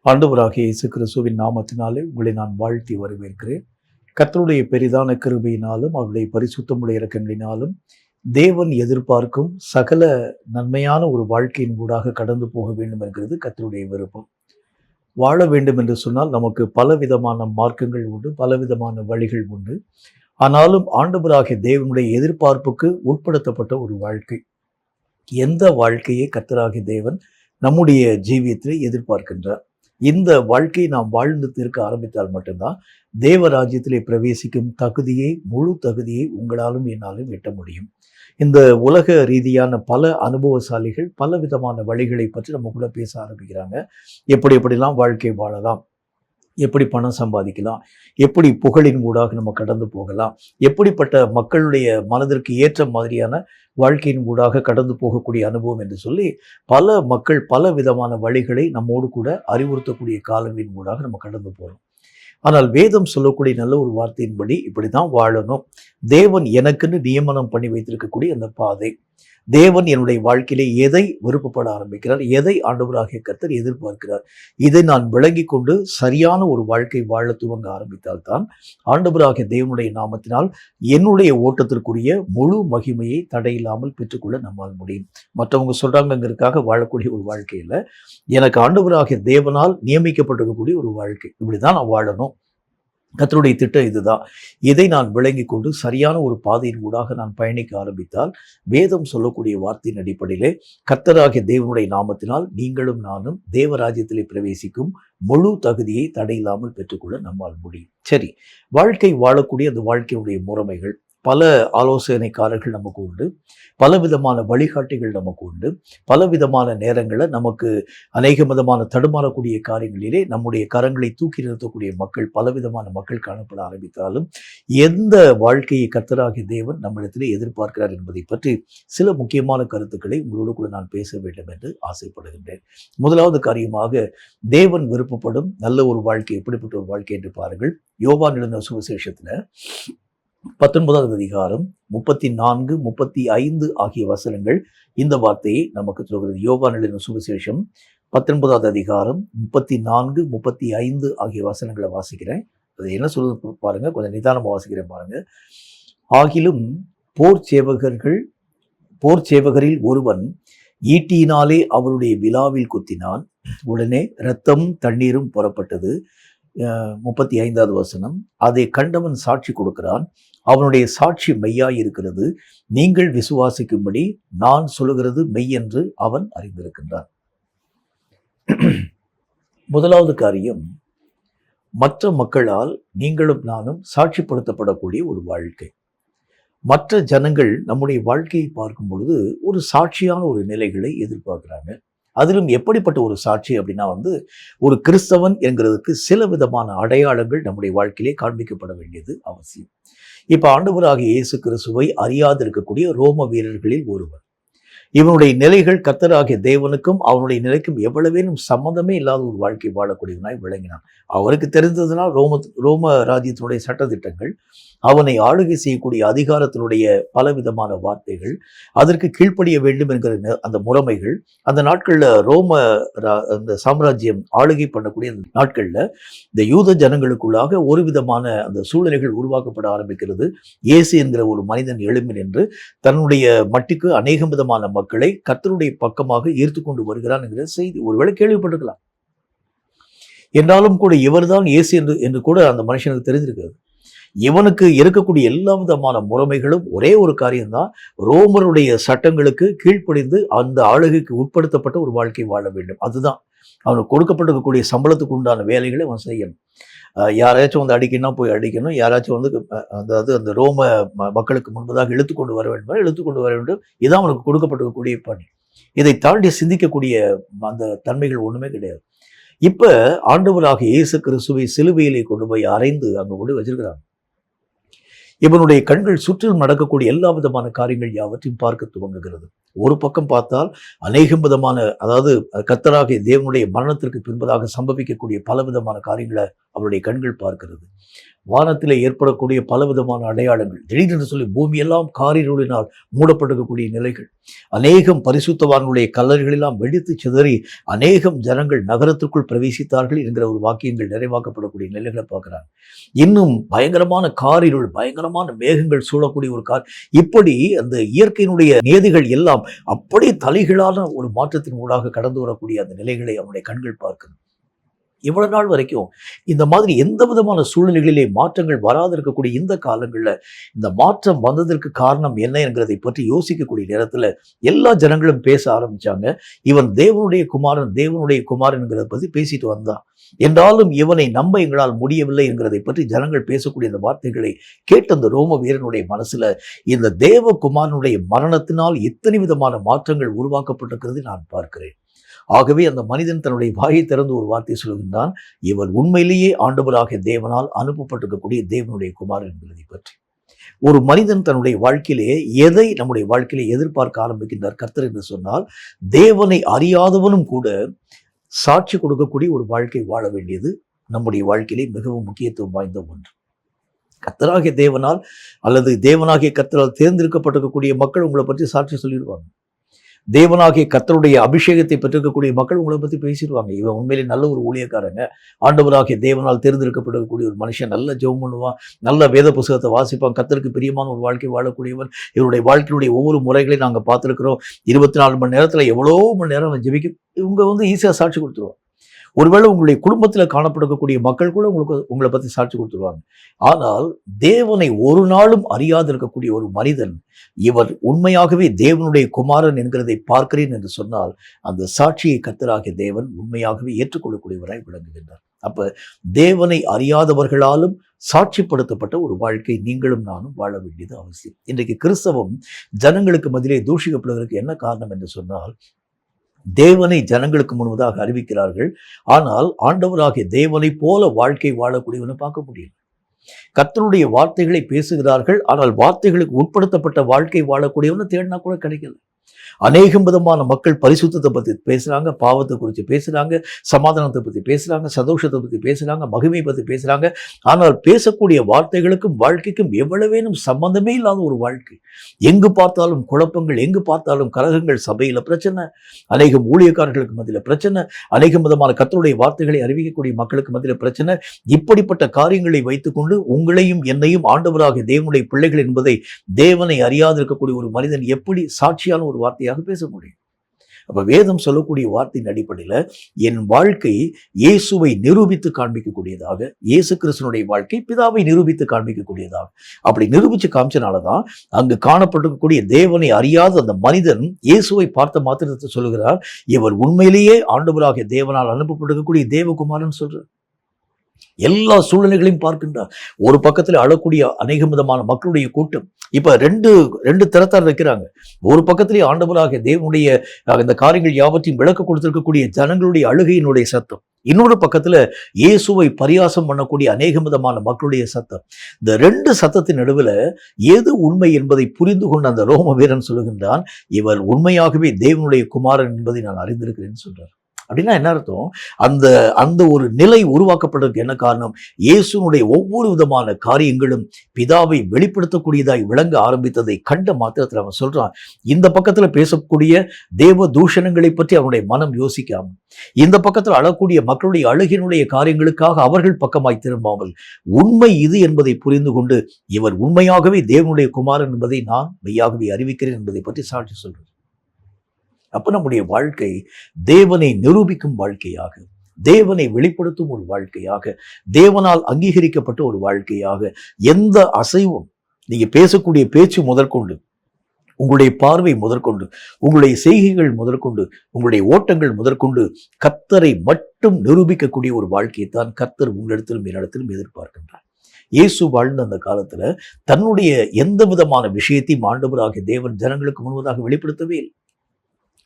ஆண்டவராகிய இயேசு கிறிஸ்துவின் நாமத்தினாலே உங்களை நான் வாழ்த்தி வரவேற்கிறேன். கர்த்தருடைய பெரிதான கிருபையினாலும் அவருடைய பரிசுத்தமுடைய இரக்கங்களினாலும் தேவன் எதிர்பார்க்கும் சகல நன்மையான ஒரு வாழ்க்கையின் ஊடாக கடந்து போக வேண்டும் என்கிறது கர்த்தருடைய விருப்பம். வாழ வேண்டும் என்று சொன்னால் நமக்கு பலவிதமான மார்க்கங்கள் உண்டு, பலவிதமான வழிகள் உண்டு. ஆனாலும் ஆண்டவராகிய தேவனுடைய எதிர்பார்ப்புக்கு உட்படுத்தப்பட்ட ஒரு வாழ்க்கை, எந்த வாழ்க்கையை கர்த்தராகிய தேவன் நம்முடைய ஜீவியத்திலே எதிர்பார்க்கின்றார். இந்த வாழ்க்கையை நாம் வாழ்ந்து தீர்க்க ஆரம்பித்தால் மட்டும்தான் தேவ ராஜ்யத்திலே பிரவேசிக்கும் தகுதியை, முழு தகுதியை உங்களாலும் என்னாலும் எட்ட முடியும். இந்த உலக ரீதியான பல அனுபவசாலிகள் பல விதமான வழிகளை பற்றி நம்ம கூட பேச ஆரம்பிக்கிறாங்க. எப்படிலாம் வாழ்க்கை வாழலாம், எப்படி பணம் சம்பாதிக்கலாம், எப்படி புகழின் ஊடாக நம்ம கடந்து போகலாம், எப்படிப்பட்ட மக்களுடைய மனதிற்கு ஏற்ற மாதிரியான வாழ்க்கையின் ஊடாக கடந்து போகக்கூடிய அனுபவம் என்று சொல்லி பல மக்கள் பல விதமான வழிகளை நம்மோடு கூட அறிவுறுத்தக்கூடிய காலங்களின் ஊடாக நம்ம கடந்து போகிறோம். ஆனால் வேதம் சொல்லக்கூடிய நல்ல ஒரு வார்த்தையின்படி இப்படி தான் வாழணும், தேவன் எனக்குன்னு நியமனம் பண்ணி வைத்திருக்கக்கூடிய அந்த பாதை, தேவன் என்னுடைய வாழ்க்கையிலே எதை விருப்பப்பட ஆரம்பிக்கிறார், எதை ஆண்டவராகிய கர்த்தர் எதிர்பார்க்கிறார், இதை நான் விளங்கி கொண்டு சரியான ஒரு வாழ்க்கை வாழ துவங்க ஆரம்பித்தால்தான் ஆண்டவராகிய தேவனுடைய நாமத்தினால் என்னுடைய ஓட்டத்திற்குரிய முழு மகிமையை தடையில்லாமல் பெற்றுக்கொள்ள நம்மால் முடியும். மற்றவங்க சொல்றாங்கிறதுக்காக வாழக்கூடிய ஒரு வாழ்க்கையில் எனக்கு ஆண்டவராகிய தேவனால் நியமிக்கப்பட்டிருக்கக்கூடிய ஒரு வாழ்க்கை, இப்படிதான் நான் வாழணும், கர்த்தருடைய திட்டம் இதுதான், இதை நான் விளங்கி கொண்டு சரியான ஒரு பாதையின் ஊடாக நான் பயணிக்க ஆரம்பித்தால் வேதம் சொல்லக்கூடிய வார்த்தையின் அடிப்படையிலே கர்த்தராகிய தேவனுடைய நாமத்தினால் நீங்களும் நானும் தேவராஜ்யத்திலே பிரவேசிக்கும் முழு தகுதியை தடையில்லாமல் பெற்றுக்கொள்ள நம்மால் முடியும். சரி, வாழ்க்கை வாழக்கூடிய அந்த வாழ்க்கையுடைய முறைமைகள், பல ஆலோசனைக்காரர்கள் நமக்கு உண்டு, பலவிதமான வழிகாட்டிகள் நமக்கு உண்டு, பலவிதமான நேரங்களில் நமக்கு அநேக விதமான தடுமாறக்கூடிய காரியங்களிலே நம்முடைய கரங்களை தூக்கி நிறுத்தக்கூடிய மக்கள், பலவிதமான மக்கள் காணப்பட ஆரம்பித்தாலும் எந்த வாழ்க்கையை கர்த்தராகிய தேவன் நம்மிடத்திலே எதிர்பார்க்கிறார் என்பதை பற்றி சில முக்கியமான கருத்துக்களை உங்களோடு கூட நான் பேச வேண்டும் என்று ஆசைப்படுகின்றேன். முதலாவது காரியமாக, தேவன் விருப்பப்படும் நல்ல ஒரு வாழ்க்கை எப்படிப்பட்ட ஒரு வாழ்க்கை என்று பாருங்கள். யோவான் எழுதின சுவிசேஷத்தில் 19வது அதிகாரம் 34, 35 ஆகிய வசனங்கள் இந்த வார்த்தையை நமக்கு சொல்கிறது. யோவான் எழுதின சுவிசேஷம் 19வது அதிகாரம் 34, 35 ஆகிய வசனங்களை வாசிக்கிறேன். அது என்ன சொல்லுது பாருங்க, கொஞ்சம் நிதானமாக வாசிக்கிறேன் பாருங்க. ஆகிலும் போர் சேவகரில் ஒருவன் ஈட்டியினாலே அவருடைய விலாவில் குத்தினான், உடனே இரத்தம் தண்ணீரும் புறப்பட்டது. 35வது வசனம், அதை கண்டவன் சாட்சி கொடுக்கிறான், அவனுடைய சாட்சி மெய்யாய் இருக்கிறது, நீங்கள் விசுவாசிக்கும்படி நான் சொல்லுகிறது மெய் என்று அவன் அறிந்திருக்கின்றான். முதலாவது காரியம், மற்ற மக்களால் நீங்களும் நானும் சாட்சிப்படுத்தப்படக்கூடிய ஒரு வாழ்க்கை. மற்ற ஜனங்கள் நம்முடைய வாழ்க்கையை பார்க்கும் பொழுது ஒரு சாட்சியான ஒரு நிலைகளை எதிர்பார்க்கிறாங்க. அதிலும் எப்படிப்பட்ட ஒரு சாட்சி அப்படின்னா ஒரு கிறிஸ்தவன் என்கிறதுக்கு சில விதமான அடையாளங்கள் நம்முடைய வாழ்க்கையிலே காண்பிக்கப்பட வேண்டியது அவசியம். இப்ப ஆண்டவராகிய இயேசு கிறிஸ்துவை அறியாது இருக்கக்கூடிய ரோம வீரர்களில் ஒருவர், இவனுடைய நிலைகள் கர்த்தராகிய தேவனுக்கும் அவனுடைய நிலைக்கும் எவ்வளவேனும் சம்மந்தமே இல்லாத ஒரு வாழ்க்கை வாழக்கூடியவனாய் விளங்கினான். அவருக்கு தெரிந்ததுனால் ரோம ராஜ்யத்தினுடைய சட்டத்திட்டங்கள், அவனை ஆளுகை செய்யக்கூடிய அதிகாரத்தினுடைய பலவிதமான வார்த்தைகள், அதற்கு கீழ்ப்படிய வேண்டும் என்கிற அந்த முறைமைகள், அந்த நாட்களில் அந்த சாம்ராஜ்யம் ஆளுகை பண்ணக்கூடிய அந்த நாட்களில் இந்த யூத ஜனங்களுக்குள்ளாக ஒரு விதமான அந்த சூழ்நிலைகள் உருவாக்கப்பட ஆரம்பிக்கிறது. இயேசு என்கிற ஒரு மனிதன் எழும்பின் என்று தன்னுடைய மட்டிக்கு அநேக விதமான மக்களை கர்த்தருடைய பக்கமாக ஈர்த்து கொண்டு வருகிறான் என்கிற செய்தி ஒருவேளை கேள்விப்பட்டிருக்கலாம். என்றாலும் கூட இவர்தான் இயேசு என்று கூட அந்த மனுஷனுக்கு தெரிஞ்சிருக்கிறது. இவனுக்கு இருக்கக்கூடிய எல்லா விதமான முறைமைகளும் ஒரே ஒரு காரியம்தான், ரோமருடைய சட்டங்களுக்கு கீழ்ப்படிந்து அந்த ஆளுகைக்கு உட்படுத்தப்பட்ட ஒரு வாழ்க்கை வாழ வேண்டும். அதுதான் அவனுக்கு கொடுக்கப்பட்டிருக்கக்கூடிய சம்பளத்துக்கு உண்டான வேலைகளை அவன் செய்யணும். யாராச்சும் அடிக்கணும்னா போய் அடிக்கணும், யாராச்சும் அதாவது அந்த ரோம மக்களுக்கு முன்பதாக இழுத்துக்கொண்டு வர வேண்டும். இதான் அவனுக்கு கொடுக்கப்பட்டிருக்கக்கூடிய பணி. இதை தாண்டி சிந்திக்கக்கூடிய அந்த தன்மைகள் ஒண்ணுமே கிடையாது. இப்ப ஆண்டவராக இயேசு கிறிஸ்துவை சிலுவையிலே கொண்டு போய் அறைந்து அங்க கொண்டு வச்சிருக்கிறாங்க. இவனுடைய கண்கள் சுற்றிலும் நடக்கக்கூடிய எல்லா விதமான காரியங்கள் யாவற்றையும் பார்க்க துவங்குகிறது. ஒரு பக்கம் பார்த்தால் அநேகம் விதமான, அதாவது கர்த்தராகிய தேவனுடைய மரணத்திற்கு பின்பதாக சம்பவிக்கக்கூடிய பல விதமான காரியங்களை அவருடைய கண்கள் பார்க்கிறது. வானத்திலே ஏற்படக்கூடிய பலவிதமான அடையாளங்கள், திடீரென்று சொல்லி பூமியெல்லாம் காரிருளினால் மூடப்பட்டிருக்கக்கூடிய நிலைகள், அநேகம் பரிசுத்தவான்களுடைய கல்லறைகளெல்லாம் வெடித்து சிதறி அநேகம் ஜனங்கள் நகரத்துக்குள் பிரவேசித்தார்கள் என்கிற ஒரு வாக்கியங்கள் நிறைவாக்கப்படக்கூடிய நிலைகளை பார்க்கிறாங்க. இன்னும் பயங்கரமான காரிருள், பயங்கரமான மேகங்கள் சூழக்கூடிய ஒரு இப்படி அந்த இயற்கையினுடைய நியதிகள் எல்லாம் அப்படியே தலைகளான ஒரு மாற்றத்தின் ஊடாக கடந்து வரக்கூடிய அந்த நிலைகளை அவனுடைய கண்கள் பார்க்கிறது. இவ்வளவு நாள் வரைக்கும் இந்த மாதிரி எந்த விதமான சூழ்நிலைகளிலே மாற்றங்கள் வராது இருக்கக்கூடிய இந்த காலங்களில் இந்த மாற்றம் வந்ததற்கு காரணம் என்ன என்கிறதை பற்றி யோசிக்கக்கூடிய நேரத்தில் எல்லா ஜனங்களும் பேச ஆரம்பிச்சாங்க. இவன் தேவனுடைய குமாரன், தேவனுடைய குமாரன் என்கிறத பற்றி பேசிட்டு வந்தான். என்றாலும் இவனை நம்ப எங்களால் முடியவில்லை என்கிறதை பற்றி ஜனங்கள் பேசக்கூடிய இந்த வார்த்தைகளை கேட்ட அந்த ரோம வீரனுடைய மனசுல இந்த தேவகுமாரனுடைய மரணத்தினால் எத்தனை விதமான மாற்றங்கள் உருவாக்கப்பட்டிருக்கிறது நான் பார்க்கிறேன். ஆகவே அந்த மனிதன் தன்னுடைய வாயை திறந்து ஒரு வார்த்தை சொல்கின்றான், இவர் உண்மையிலேயே ஆண்டவராகிய தேவனால் அனுப்பப்பட்டிருக்கக்கூடிய தேவனுடைய குமாரன் என்பதை பற்றி. ஒரு மனிதன் தன்னுடைய வாழ்க்கையிலே எதை நம்முடைய வாழ்க்கையிலே எதிர்பார்க்க ஆரம்பிக்கின்றார் கர்த்தர் என்று சொன்னால், தேவனை அறியாதவனும் கூட சாட்சி கொடுக்கக்கூடிய ஒரு வாழ்க்கை வாழ வேண்டியது நம்முடைய வாழ்க்கையிலே மிகவும் முக்கியத்துவம் வாய்ந்த ஒன்று. கர்த்தராகிய தேவனால் அல்லது தேவனாகிய கர்த்தரால் தேர்ந்தெடுக்கப்பட்டிருக்கக்கூடிய மக்கள் உங்களை பற்றி சாட்சி சொல்லிடுவாங்க. தேவனாகிய கர்த்தருடைய அபிஷேகத்தை பெற்றிருக்கக்கூடிய மக்கள் உங்களை பற்றி பேசிடுவாங்க. இவன் உண்மையிலே நல்ல ஒரு ஊழியக்காரங்க, ஆண்டவராகிய தேவனால் தேர்ந்தெடுக்கப்படக்கூடிய ஒரு மனுஷன், நல்ல ஜெபம் பண்ணுவான், நல்ல வேத புத்தகத்தை வாசிப்பான், கர்த்தருக்கு பிரியமான ஒரு வாழ்க்கை வாழக்கூடியவன், இவருடைய வாழ்க்கையுடைய ஒவ்வொரு முறைகளையும் நாங்கள் பார்த்துருக்கிறோம், 24 மணி நேரத்தில் எவ்வளோ மணி நேரம் அவன் ஜெபிக்கும். இவங்க ஈஸியாக சாட்சி கொடுத்துருவான். ஒருவேளை உங்களுடைய குடும்பத்தில் காணப்படக்கூடிய மக்கள் கூட உங்களை பற்றி சாட்சி கொடுத்துருவாங்க. ஆனால் தேவனை ஒரு நாளும் அறியாது இருக்கக்கூடிய ஒரு மனிதன் இவர் உண்மையாகவே தேவனுடைய குமாரன் என்கிறதை பார்க்கிறேன் என்று சொன்னால் அந்த சாட்சியை கர்த்தராகிய தேவன் உண்மையாகவே ஏற்றுக்கொள்ளக்கூடியவராய் விளங்குகின்றார். அப்ப தேவனை அறியாதவர்களாலும் சாட்சிப்படுத்தப்பட்ட ஒரு வாழ்க்கை நீங்களும் நானும் வாழ வேண்டியது அவசியம். இன்றைக்கு கிறிஸ்தவம் ஜனங்களுக்கு மத்தியிலே தூஷிக்கப்படுவதற்கு என்ன காரணம் என்று சொன்னால், தேவனை ஜனங்களுக்கு முன்பதாக அறிவிக்கிறார்கள், ஆனால் ஆண்டவராகிய தேவனை போல வாழ்க்கை வாழக்கூடியவனை பார்க்க முடியும். கர்த்தருடைய வார்த்தைகளை பேசுகிறார்கள், ஆனால் வார்த்தைகளுக்கு உட்படுத்தப்பட்ட வாழ்க்கை வாழக்கூடியவனை தேடினா கூட கிடைக்கல. அநேகம் விதமான மக்கள் பரிசுத்தத்தை பற்றி பேசுகிறாங்க, பாவத்தை குறித்து பேசுகிறாங்க, சமாதானத்தை பற்றி பேசுகிறாங்க, சந்தோஷத்தை பற்றி பேசுகிறாங்க, மகிமை பற்றி பேசுகிறாங்க. ஆனால் பேசக்கூடிய வார்த்தைகளுக்கும் வாழ்க்கைக்கும் எவ்வளவேனும் சம்பந்தமே இல்லாத ஒரு வாழ்க்கை. எங்கு பார்த்தாலும் குழப்பங்கள், எங்கு பார்த்தாலும் கலகங்கள், சபையில் பிரச்சனை, அநேகம் ஊழியக்காரர்களுக்கு மத்தியில் பிரச்சனை, அநேகம் விதமான கர்த்தருடைய வார்த்தைகளை அறிவிக்கக்கூடிய மக்களுக்கு மத்தியில் பிரச்சனை. இப்படிப்பட்ட காரியங்களை வைத்துக்கொண்டு உங்களையும் என்னையும் ஆண்டவராகிய தேவனுடைய பிள்ளைகள் என்பதை தேவனை அறியாது இருக்கக்கூடிய ஒரு மனிதன் எப்படி சாட்சியான ஒரு வார்த்தையாக பேச முடியும்? அப்ப வேதம் சொல்லக்கூடிய வார்த்தையின் அடிப்படையில் என் வாழ்க்கை இயேசுவை நிரூபித்து காண்பிக்கக்கூடியதாக, இயேசு கிறிஸ்துனுடைய வாழ்க்கை பிதாவை நிரூபித்து காண்பிக்கக்கூடியதாக, அப்படி நிரூபிச்சு காமிச்சனாலதான் அங்கு காணப்பட்டிருக்கக்கூடிய தேவனை அறியாத அந்த மனிதன் இயேசுவை பார்த்த மாத்திரத்தை சொல்லுகிறார், இவர் உண்மையிலேயே ஆண்டவராகிய தேவனால் அனுப்பப்பட்டிருக்கக்கூடிய தேவகுமாரன் சொல்றார். எல்லா சூழ்நிலைகளையும் பார்க்கின்றார். ஒரு பக்கத்தில் அழக்கூடிய அநேக விதமான மக்களுடைய கூட்டம். இப்ப ரெண்டு தரத்தார் இருக்கிறாங்க. ஒரு பக்கத்திலே ஆண்டவராகிய தேவனுடைய இந்த காரியங்கள் யாவற்றையும் விளக்க கொடுத்திருக்கக்கூடிய ஜனங்களுடைய அழுகையினுடைய சத்தம், இன்னொரு பக்கத்துல இயேசுவை பரியாசம் பண்ணக்கூடிய அநேக விதமான மக்களுடைய சத்தம். இந்த ரெண்டு சத்தத்தின் நடுவில் எது உண்மை என்பதை புரிந்து கொண்ட அந்த ரோம வீரன் சொல்லுகின்றான், இவர் உண்மையாகவே தேவனுடைய குமாரன் என்பதை நான் அறிந்திருக்கிறேன்னு சொல்றார். அப்படின்னா என்ன அர்த்தம்? அந்த ஒரு நிலை உருவாக்கப்படுறதுக்கு என்ன காரணம்? இயேசுனுடைய ஒவ்வொரு விதமான காரியங்களும் பிதாவை வெளிப்படுத்தக்கூடியதாய் விளங்க ஆரம்பித்ததை கண்ட மாத்திரத்தில் அவன் சொல்றான், இந்த பக்கத்துல பேசக்கூடிய தேவ தூஷணங்களை பற்றி அவனுடைய மனம் யோசிக்காம, இந்த பக்கத்தில் அழக்கூடிய மக்களுடைய அழுகினுடைய காரியங்களுக்காக அவர்கள் பக்கமாய் திரும்பாமல், உண்மை இது என்பதை புரிந்து கொண்டு இவர் உண்மையாகவே தேவனுடைய குமாரன் என்பதை நான் மெய்யாகவே அறிவிக்கிறேன் என்பதை பற்றி சாட்சி சொல்றேன். அப்ப நம்முடைய வாழ்க்கை தேவனை நிரூபிக்கும் வாழ்க்கையாக, தேவனை வெளிப்படுத்தும் ஒரு வாழ்க்கையாக, தேவனால் அங்கீகரிக்கப்பட்ட ஒரு வாழ்க்கையாக, எந்த அசைவும் நீங்க பேசக்கூடிய பேச்சு முதற்கொண்டு, உங்களுடைய பார்வை முதற்கொண்டு, உங்களுடைய செய்கைகள் முதற்கொண்டு, உங்களுடைய ஓட்டங்கள் முதற்கொண்டு கர்த்தரை மட்டும் நிரூபிக்கக்கூடிய ஒரு வாழ்க்கையை தான் கர்த்தர் உங்களிடத்திலும் என்னிடத்திலும் எதிர்பார்க்கின்றார். இயேசு வாழ்ந்த அந்த காலத்துல தன்னுடைய எந்த விதமான விஷயத்தையும் ஆண்டவராகிய தேவன் ஜனங்களுக்கு முன்பதாக வெளிப்படுத்தவே இல்லை.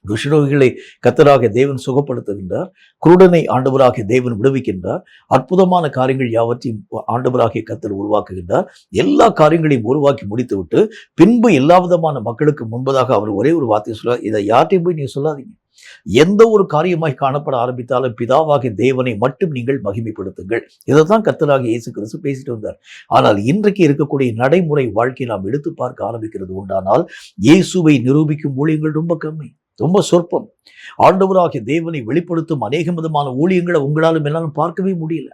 குஷ்ரோகிகளை கர்த்தராகிய தேவன் சுகப்படுத்துகின்றார், குருடனை ஆண்டவராகிய தேவன் விடுவிக்கின்றார், அற்புதமான காரியங்கள் யாவற்றையும் ஆண்டவராகிய கர்த்தர் உருவாக்குகின்றார். எல்லா காரியங்களையும் உருவாக்கி முடித்துவிட்டு பின்பு எல்லா விதமான மக்களுக்கு முன்பதாக அவர் ஒரே ஒரு வார்த்தையை சொல்றார், இதை யார்ட்டையும் போய் நீங்க சொல்லாதீங்க, எந்த ஒரு காரியமாய் காணப்பட ஆரம்பித்தாலும் பிதாவாகிய தேவனை மட்டும் நீங்கள் மகிமைப்படுத்துங்கள். இதைத்தான் கர்த்தராகிய இயேசு கிறிஸ்து பேசிட்டு வந்தார். ஆனால் இன்றைக்கு இருக்கக்கூடிய நடைமுறை வாழ்க்கையை நாம் எடுத்து பார்க்க ஆரம்பிக்கிறது உண்டானால் இயேசுவை நிரூபிக்கும் ஊழியங்கள் ரொம்ப கம்மி, ரொம்ப சொற்பம். ஆண்டவராகிய தேவனை வெளிப்படுத்தும் அநேகம் விதமான ஊழியங்களை உங்களாலும் எல்லாரும் பார்க்கவே முடியல.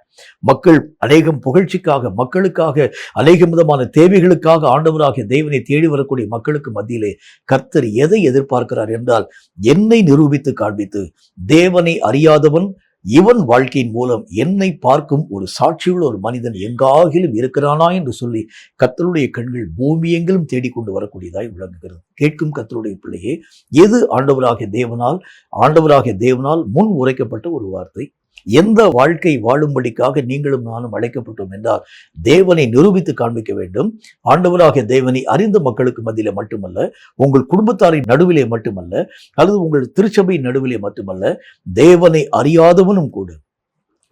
மக்கள் அநேகம் புகழ்ச்சிக்காக, மக்களுக்காக, அநேகம் விதமான தேவைகளுக்காக ஆண்டவராகிய தேவனை தேடி வரக்கூடிய மக்களுக்கு மத்தியிலே கர்த்தர் எதை எதிர்பார்க்கிறார் என்றால், என்னை நிரூபித்து காண்பித்து தேவனை அறியாதவன் இவன் வாழ்க்கையின் மூலம் என்னை பார்க்கும் ஒரு சாட்சியுள்ள ஒரு மனிதன் எங்காகிலும் இருக்கிறானா என்று சொல்லி கர்த்தருடைய கண்கள் பூமி எங்கிலும் தேடிக்கொண்டு வரக்கூடியதாய் விளங்குகிறது. கேட்கும் கர்த்தருடைய பிள்ளையே, எது ஆண்டவராகிய தேவனால் முன் உரைக்கப்பட்ட ஒரு வார்த்தை? எந்த வாழ்க்கை வாழும்படிக்காக நீங்களும் நானும் அழைக்கப்பட்டோம் என்றால் தேவனை நிரூபித்து காண்பிக்க வேண்டும். ஆண்டவராகிய தேவனை அறிந்த மக்களுக்கு மத்தியிலே மட்டுமல்ல, உங்கள் குடும்பத்தாரின் நடுவிலே மட்டுமல்ல, அல்லது உங்கள் திருச்சபையின் நடுவிலே மட்டுமல்ல, தேவனை அறியாதவனும் கூட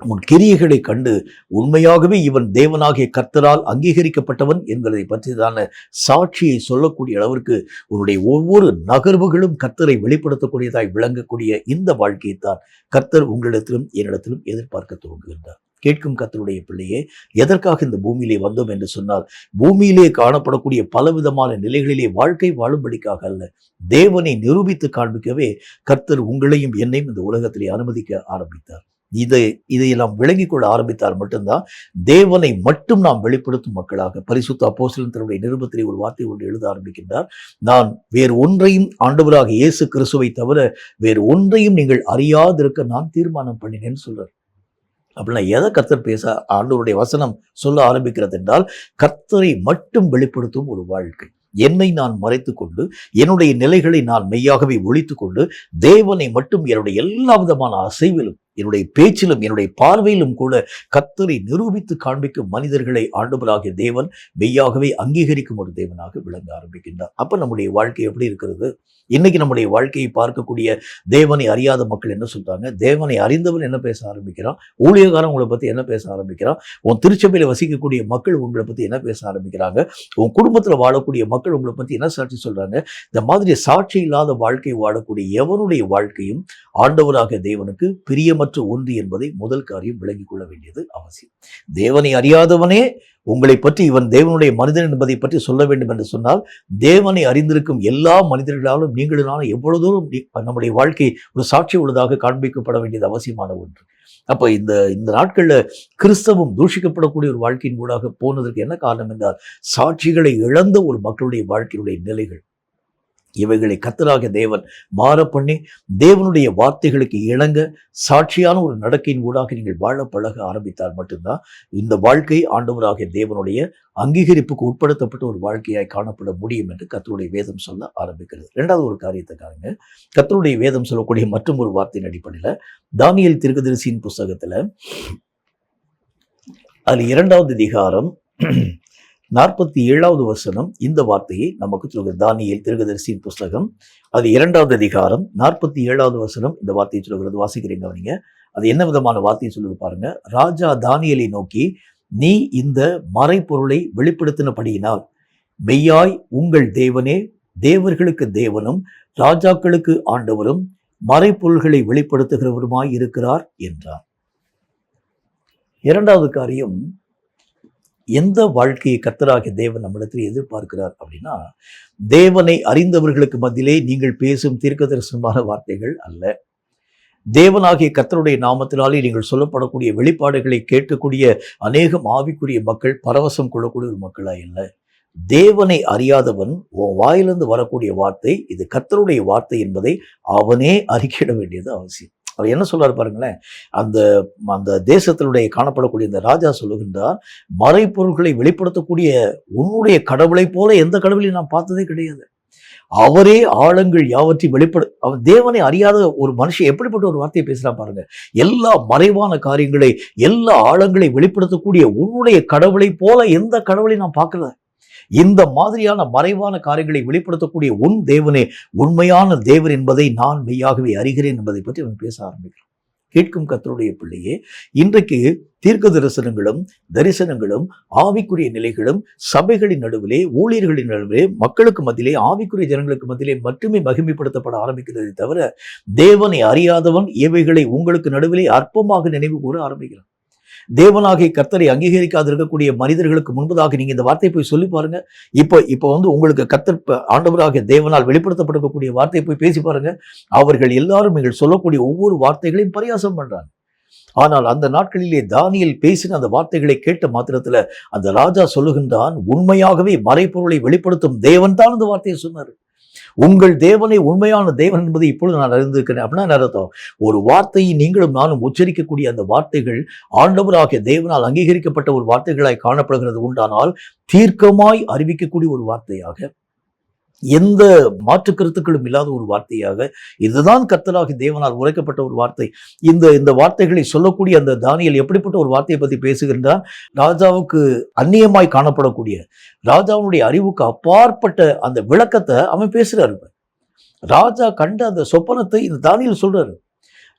உன் கிரியைகளை கண்டு உண்மையாகவே இவன் தேவனாகிய கர்த்தரால் அங்கீகரிக்கப்பட்டவன் என்கிறதை பற்றிதான சாட்சியை சொல்லக்கூடிய அளவிற்கு உன்னுடைய ஒவ்வொரு நகர்வுகளும் கர்த்தரை வெளிப்படுத்தக்கூடியதாய் விளங்கக்கூடிய இந்த வாழ்க்கையைத்தான் கர்த்தர் உங்களிடத்திலும் என்னிடத்திலும் எதிர்பார்க்க துவங்குகின்றார். கேட்கும் கர்த்தருடைய பிள்ளையே, எதற்காக இந்த பூமியிலே வந்தோம் என்று சொன்னால், பூமியிலே காணப்படக்கூடிய பலவிதமான நிலைகளிலே வாழ்க்கை வாழும்படிக்காக அல்ல, தேவனை நிரூபித்து காண்பிக்கவே கர்த்தர் உங்களையும் என்னையும் இந்த உலகத்திலே அனுமதிக்க ஆரம்பித்தார். இதை நாம் விளங்கிக் கொள்ள ஆரம்பித்தால் மட்டும்தான் தேவனை மட்டும் நாம் வெளிப்படுத்தும் மக்களாக. பரிசுத்த அப்போஸ்தலன் தன்னுடைய நிருபத்திலே ஒரு வார்த்தை ஒன்று எழுத ஆரம்பிக்கின்றார். நான் வேறு ஒன்றையும் ஆண்டவராக இயேசு கிறிஸ்துவை தவிர வேறு ஒன்றையும் நீங்கள் அறியாதிருக்க நான் தீர்மானம் பண்ணினேன்னு சொல்றார். அப்படின்னா எதை கர்த்தர் பேச ஆண்டவருடைய வசனம் சொல்ல ஆரம்பிக்கிறது என்றால், கர்த்தரை மட்டும் வெளிப்படுத்தும் ஒரு வாழ்க்கை. என்னை நான் மறைத்து கொண்டு, என்னுடைய நிலைகளை நான் மெய்யாகவே ஒழித்து கொண்டு, தேவனை மட்டும் என்னுடைய எல்லா விதமான அசைவிலும், என்னுடைய பேச்சிலும், என்னுடைய பார்வையிலும் கூட கர்த்தரை நிரூபித்து காண்பிக்கும் மனிதர்களை ஆண்டவராகிய தேவன் மெய்யாகவே அங்கீகரிக்கும் ஒரு தேவனாக விளங்க ஆரம்பிக்கின்றார். அப்ப நம்முடைய வாழ்க்கை எப்படி இருக்கிறது? இன்னைக்கு நம்முடைய வாழ்க்கையை பார்க்கக்கூடிய தேவனை அறியாத மக்கள் என்ன சொல்றாங்க? தேவனை அறிந்தவன் என்ன பேச ஆரம்பிக்கிறான்? ஊழியக்காரன் உங்களை பத்தி என்ன பேச ஆரம்பிக்கிறான்? உன் திருச்சபையில வசிக்கக்கூடிய மக்கள் உங்களை பத்தி என்ன பேச ஆரம்பிக்கிறாங்க? உன் குடும்பத்துல வாழக்கூடிய மக்கள் உங்களை பத்தி என்ன சாட்சி சொல்றாங்க? இந்த மாதிரி சாட்சி இல்லாத வாழ்க்கை வாழக்கூடிய எவனுடைய வாழ்க்கையும் ஆண்டவராக தேவனுக்கு பிரியமற்ற ஒன்று என்பதை முதல் காரியம் விளங்கிக் கொள்ள வேண்டியது அவசியம். தேவனை அறியாதவனே உங்களை பற்றி இவன் தேவனுடைய மனிதன் என்பதை பற்றி சொல்ல வேண்டும் என்று சொன்னால், தேவனை அறிந்திருக்கும் எல்லா மனிதர்களாலும் நீங்களும் எவ்வளவு தூரம் நம்முடைய வாழ்க்கை ஒரு சாட்சி உள்ளதாக காண்பிக்கப்பட வேண்டியது அவசியமான ஒன்று. அப்ப இந்த நாட்கள்ல கிறிஸ்தவம் தூஷிக்கப்படக்கூடிய ஒரு வாழ்க்கையின் ஊடாக போனதற்கு என்ன காரணம் என்றால், சாட்சிகளை இழந்த ஒரு மக்களுடைய வாழ்க்கையுடைய நிலைகள். இவைகளை கர்த்தராகிய தேவன் மாற பண்ணி தேவனுடைய வார்த்தைகளுக்கு இணங்க சாட்சியான ஒரு நடக்கையின் ஊடாக நீங்கள் வாழ பழக ஆரம்பித்தால் மட்டும்தான் இந்த வாழ்க்கை ஆண்டவராகிய தேவனுடைய அங்கீகரிப்புக்கு உட்படுத்தப்பட்ட ஒரு வாழ்க்கையாய் காணப்பட முடியும் என்று கர்த்தருடைய வேதம் சொல்ல ஆரம்பிக்கிறது. இரண்டாவது ஒரு காரியத்தை காருங்க. கர்த்தருடைய வேதம் சொல்லக்கூடிய மற்றும் ஒரு வார்த்தையின் அடிப்படையில் தானியேல் தீர்க்கதரிசியின் புஸ்தகத்துல அது 2வது அதிகாரம் 47வது வசனம் இந்த வார்த்தையை நமக்கு சொல்கிறது. தானியேல் தீர்க்கதரிசியின் புஸ்தகம் அது 2வது அதிகாரம் 47வது வசனம் இந்த வார்த்தையை சொல்கிறது. வாசிக்கிறீங்க நீங்க? அது என்ன விதமான வார்த்தையை சொல்லுது பாருங்க. ராஜா தானியேலை நோக்கி, நீ இந்த மறைப்பொருளை வெளிப்படுத்தினபடியினால் மெய்யாய் உங்கள் தேவனே தேவர்களுக்கு தேவனும் ராஜாக்களுக்கு ஆண்டவரும் மறைப்பொருள்களை வெளிப்படுத்துகிறவருமாய் இருக்கிறார் என்றார். இரண்டாவது காரியம், எந்த வாழ்க்கையை கர்த்தராகிய தேவன் நம்மிடத்தில் எதிர்பார்க்கிறார் அப்படின்னா, தேவனை அறிந்தவர்களுக்கு மத்தியிலே நீங்கள் பேசும் தீர்க்கதரிசனமான வார்த்தைகள் அல்ல. தேவனாகிய கர்த்தருடைய நாமத்தினாலே நீங்கள் சொல்லப்படக்கூடிய வெளிப்பாடுகளை கேட்கக்கூடிய அநேகம் ஆவிக்குரிய மக்கள் பரவசம் கொள்ளக்கூடிய ஒரு மக்களாய் அல்ல. தேவனை அறியாதவன் உன் வாயிலிருந்து வரக்கூடிய வார்த்தை இது கர்த்தருடைய வார்த்தை என்பதை அவனே அறிக்கையிட வேண்டியது அவசியம். அவர் என்ன சொல்றாரு பாருங்களேன். அந்த தேசத்தினுடைய காணப்படக்கூடிய இந்த ராஜா சொல்லுகின்றார், மறைப்பொருட்களை வெளிப்படுத்தக்கூடிய உன்னுடைய கடவுளை போல எந்த கடவுளையும் நான் பார்த்ததே கிடையாது. அவரே ஆழங்கள் யாவற்றையும் அவர் தேவனை அறியாத ஒரு மனுஷன் எப்படிப்பட்ட ஒரு வார்த்தையை பேசுறான் பாருங்க. எல்லா மறைவான காரியங்களை, எல்லா ஆழங்களை வெளிப்படுத்தக்கூடிய உன்னுடைய கடவுளை போல எந்த கடவுளையும் நான் பார்க்கல. இந்த மாதிரியான மறைவான காரியங்களை வெளிப்படுத்தக்கூடிய உன் தேவனே உண்மையான தேவன் என்பதை நான் மெய்யாகவே அறிகிறேன் என்பதை பற்றி அவன் பேச ஆரம்பிக்கிறான். கேட்கும் கர்த்தருடைய பிள்ளையே, இன்றைக்கு தீர்க்க தரிசனங்களும் ஆவிக்குரிய நிலைகளும் சபைகளின் நடுவிலே, ஊழியர்களின் நடுவிலே, மக்களுக்கு மத்தியிலே, ஆவிக்குரிய ஜனங்களுக்கு மத்தியிலே மட்டுமே மகிமைப்படுத்தப்பட ஆரம்பிக்கிறதை தவிர தேவனை அறியாதவன் இவைகளை உங்களுக்கு நடுவிலே அற்பமாக நினைவு கூற ஆரம்பிக்கிறான். தேவனாகிய கர்த்தரை அங்கீகரிக்காது இருக்கக்கூடிய மனிதர்களுக்கு முன்பதாக நீங்க இந்த வார்த்தையை போய் சொல்லி பாருங்க. இப்போ உங்களுக்கு கர்த்தர் ஆண்டவராகிய தேவனால் வெளிப்படுத்தப்பட்டிருக்கக்கூடிய வார்த்தையை போய் பேசி பாருங்க. அவர்கள் எல்லாரும் நீங்கள் சொல்லக்கூடிய ஒவ்வொரு வார்த்தைகளையும் பரியாசம் பண்றாங்க. ஆனால் அந்த நாட்களிலே தானியேல் பேசின அந்த வார்த்தைகளை கேட்ட மாத்திரத்துல அந்த ராஜா சொல்லுகின்றான், உண்மையாகவே மறைபொருளை வெளிப்படுத்தும் தேவன் தான் அந்த வார்த்தையை சொன்னார். உங்கள் தேவனை உண்மையான தேவன் என்பதை இப்பொழுது நான் அறிந்திருக்கிறேன். அப்படின்னா அர்த்தம், ஒரு வார்த்தையை நீங்களும் நானும் உச்சரிக்கக்கூடிய அந்த வார்த்தைகள் ஆண்டவராகிய தேவனால் அங்கீகரிக்கப்பட்ட ஒரு வார்த்தைகளாய் காணப்படுகிறது உண்டானால் தீர்க்கமாய் அறிவிக்கக்கூடிய ஒரு வார்த்தையாக, எந்த மாற்று கருத்துக்களும் இல்லாத ஒரு வார்த்தையாக, இதுதான் கர்த்தராகிய தேவனால் உரைக்கப்பட்ட ஒரு வார்த்தை. இந்த வார்த்தைகளை சொல்லக்கூடிய அந்த தானியேல் எப்படிப்பட்ட ஒரு வார்த்தையை பற்றி பேசுகின்றான்? ராஜாவுக்கு அந்நியமாய் காணப்படக்கூடிய, ராஜாவுடைய அறிவுக்கு அப்பாற்பட்ட அந்த விளக்கத்தை அவன் பேசுறாரு. ராஜா கண்ட அந்த சொப்பனத்தை இந்த தானியேல் சொல்றாரு.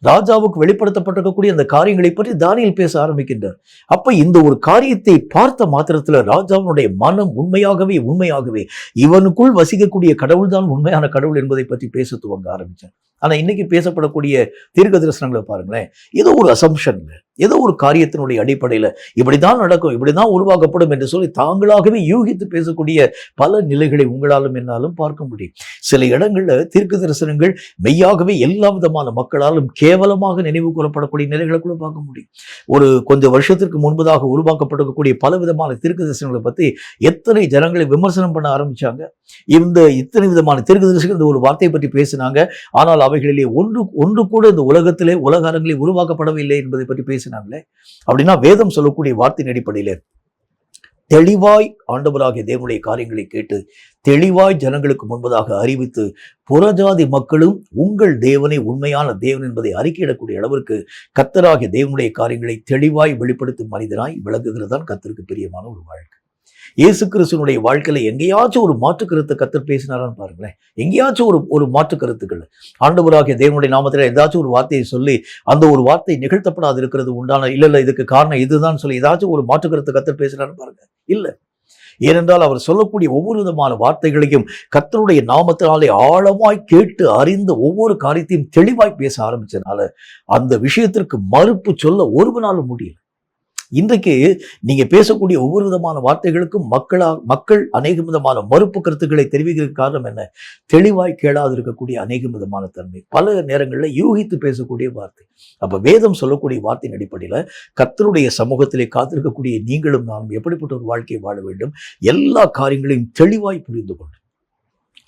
ராஜாவுக்கு வெளிப்படுத்தப்பட்டிருக்கக்கூடிய அந்த காரியங்களை பற்றி தானியேல் பேச ஆரம்பிக்கின்றார். அப்ப இந்த ஒரு காரியத்தை பார்த்த மாத்திரத்துல ராஜாவினுடைய மனம் உண்மையாகவே இவனுக்குள் வசிக்கக்கூடிய கடவுள் தான் உண்மையான கடவுள் என்பதை பற்றி பேச துவங்க ஆரம்பிச்சார். ஆனா இன்னைக்கு பேசப்படக்கூடிய தீர்க்க தரிசனங்களை பாருங்களேன், ஏதோ ஒரு அசம்ஷன், ஏதோ ஒரு காரியத்தினுடைய அடிப்படையில இப்படிதான் நடக்கும், இப்படிதான் உருவாக்கப்படும் என்று சொல்லி தாங்களாகவே யூகித்து பேசக்கூடிய பல நிலைகளை உங்களாலும் என்னாலும் பார்க்க முடியும். சில இடங்கள்ல தீர்க்க தரிசனங்கள் மெய்யாகவே எல்லா விதமான மக்களாலும் கேவலமாக நினைவு கூறப்படக்கூடிய நிலைகளை கூட பார்க்க முடியும். ஒரு கொஞ்சம் வருஷத்திற்கு முன்பதாக உருவாக்கப்பட்டிருக்கக்கூடிய பல விதமான தீர்க்க தரிசனங்களை பத்தி எத்தனை ஜனங்களை விமர்சனம் பண்ண ஆரம்பிச்சாங்க. இத்தனை விதமான தீர்க்க தரிசனங்கள் இந்த ஒரு வார்த்தையை பற்றி பேசினாங்க. ஆனால் அவைகளிலே ஒன்று கூட இந்த உலகத்திலே உலக அரங்கிலே உருவாக்கப்படவில்லை என்பதை பற்றி பேசினாங்களே. அப்படின்னா வேதம் சொல்லக்கூடிய வார்த்தையின் அடிப்படையிலே தெளிவாய் ஆண்டவராகிய தேவனுடைய காரியங்களை கேட்டு தெளிவாய் ஜனங்களுக்கு முன்பதாக அறிவித்து புறஜாதி மக்களும் உங்கள் தேவனை உண்மையான தேவன் என்பதை அறிக்கையிடக்கூடிய அளவிற்கு கர்த்தராகிய தேவனுடைய காரியங்களை தெளிவாய் வெளிப்படுத்தும் மனிதனாய் விளங்குகிறதான் கர்த்தருக்கு பிரியமான ஒரு வாழ்க்கை. இயேசு கிறிஸ்துவனுடைய வாழ்க்கையில எங்கேயாச்சும் ஒரு மாற்று கருத்தை கர்த்தர் பேசினாரான்னு பாருங்களேன். எங்கேயாச்சும் ஒரு மாற்று கருத்துக்கள் ஆண்டவராகிய தேவனுடைய நாமத்தில் ஏதாச்சும் ஒரு வார்த்தையை சொல்லி அந்த ஒரு வார்த்தை நிகழ்த்தப்படாது இருக்கிறது உண்டான, இல்ல இதுக்கு காரணம் இதுதான் சொல்லி ஏதாச்சும் ஒரு மாற்று கருத்தை கர்த்தர் பேசுறான்னு பாருங்க. இல்ல, ஏனென்றால் அவர் சொல்லக்கூடிய ஒவ்வொரு விதமான வார்த்தைகளையும் கர்த்தருடைய நாமத்தினாலே ஆழமாய் கேட்டு அறிந்த ஒவ்வொரு காரியத்தையும் தெளிவாய் பேச ஆரம்பிச்சதுனால அந்த விஷயத்திற்கு மறுப்பு சொல்ல ஒருவனாலும் முடியல. இன்றைக்கு நீங்க பேசக்கூடிய ஒவ்வொரு விதமான வார்த்தைகளுக்கும் மக்கள் அநேக விதமான மறுப்பு கருத்துக்களை தெரிவிக்கிறதுக்கு காரணம் என்ன? தெளிவாய் கேளாது இருக்கக்கூடிய அநேக விதமான தன்மை, பல நேரங்களில் யூகித்து பேசக்கூடிய வார்த்தை. அப்ப வேதம் சொல்லக்கூடிய வார்த்தையின் அடிப்படையில கர்த்தருடைய சமூகத்திலே காத்திருக்கக்கூடிய நீங்களும் நானும் எப்படிப்பட்ட ஒரு வாழ்க்கையை வாழ வேண்டும், எல்லா காரியங்களையும் தெளிவாய் புரிந்து கொண்டு,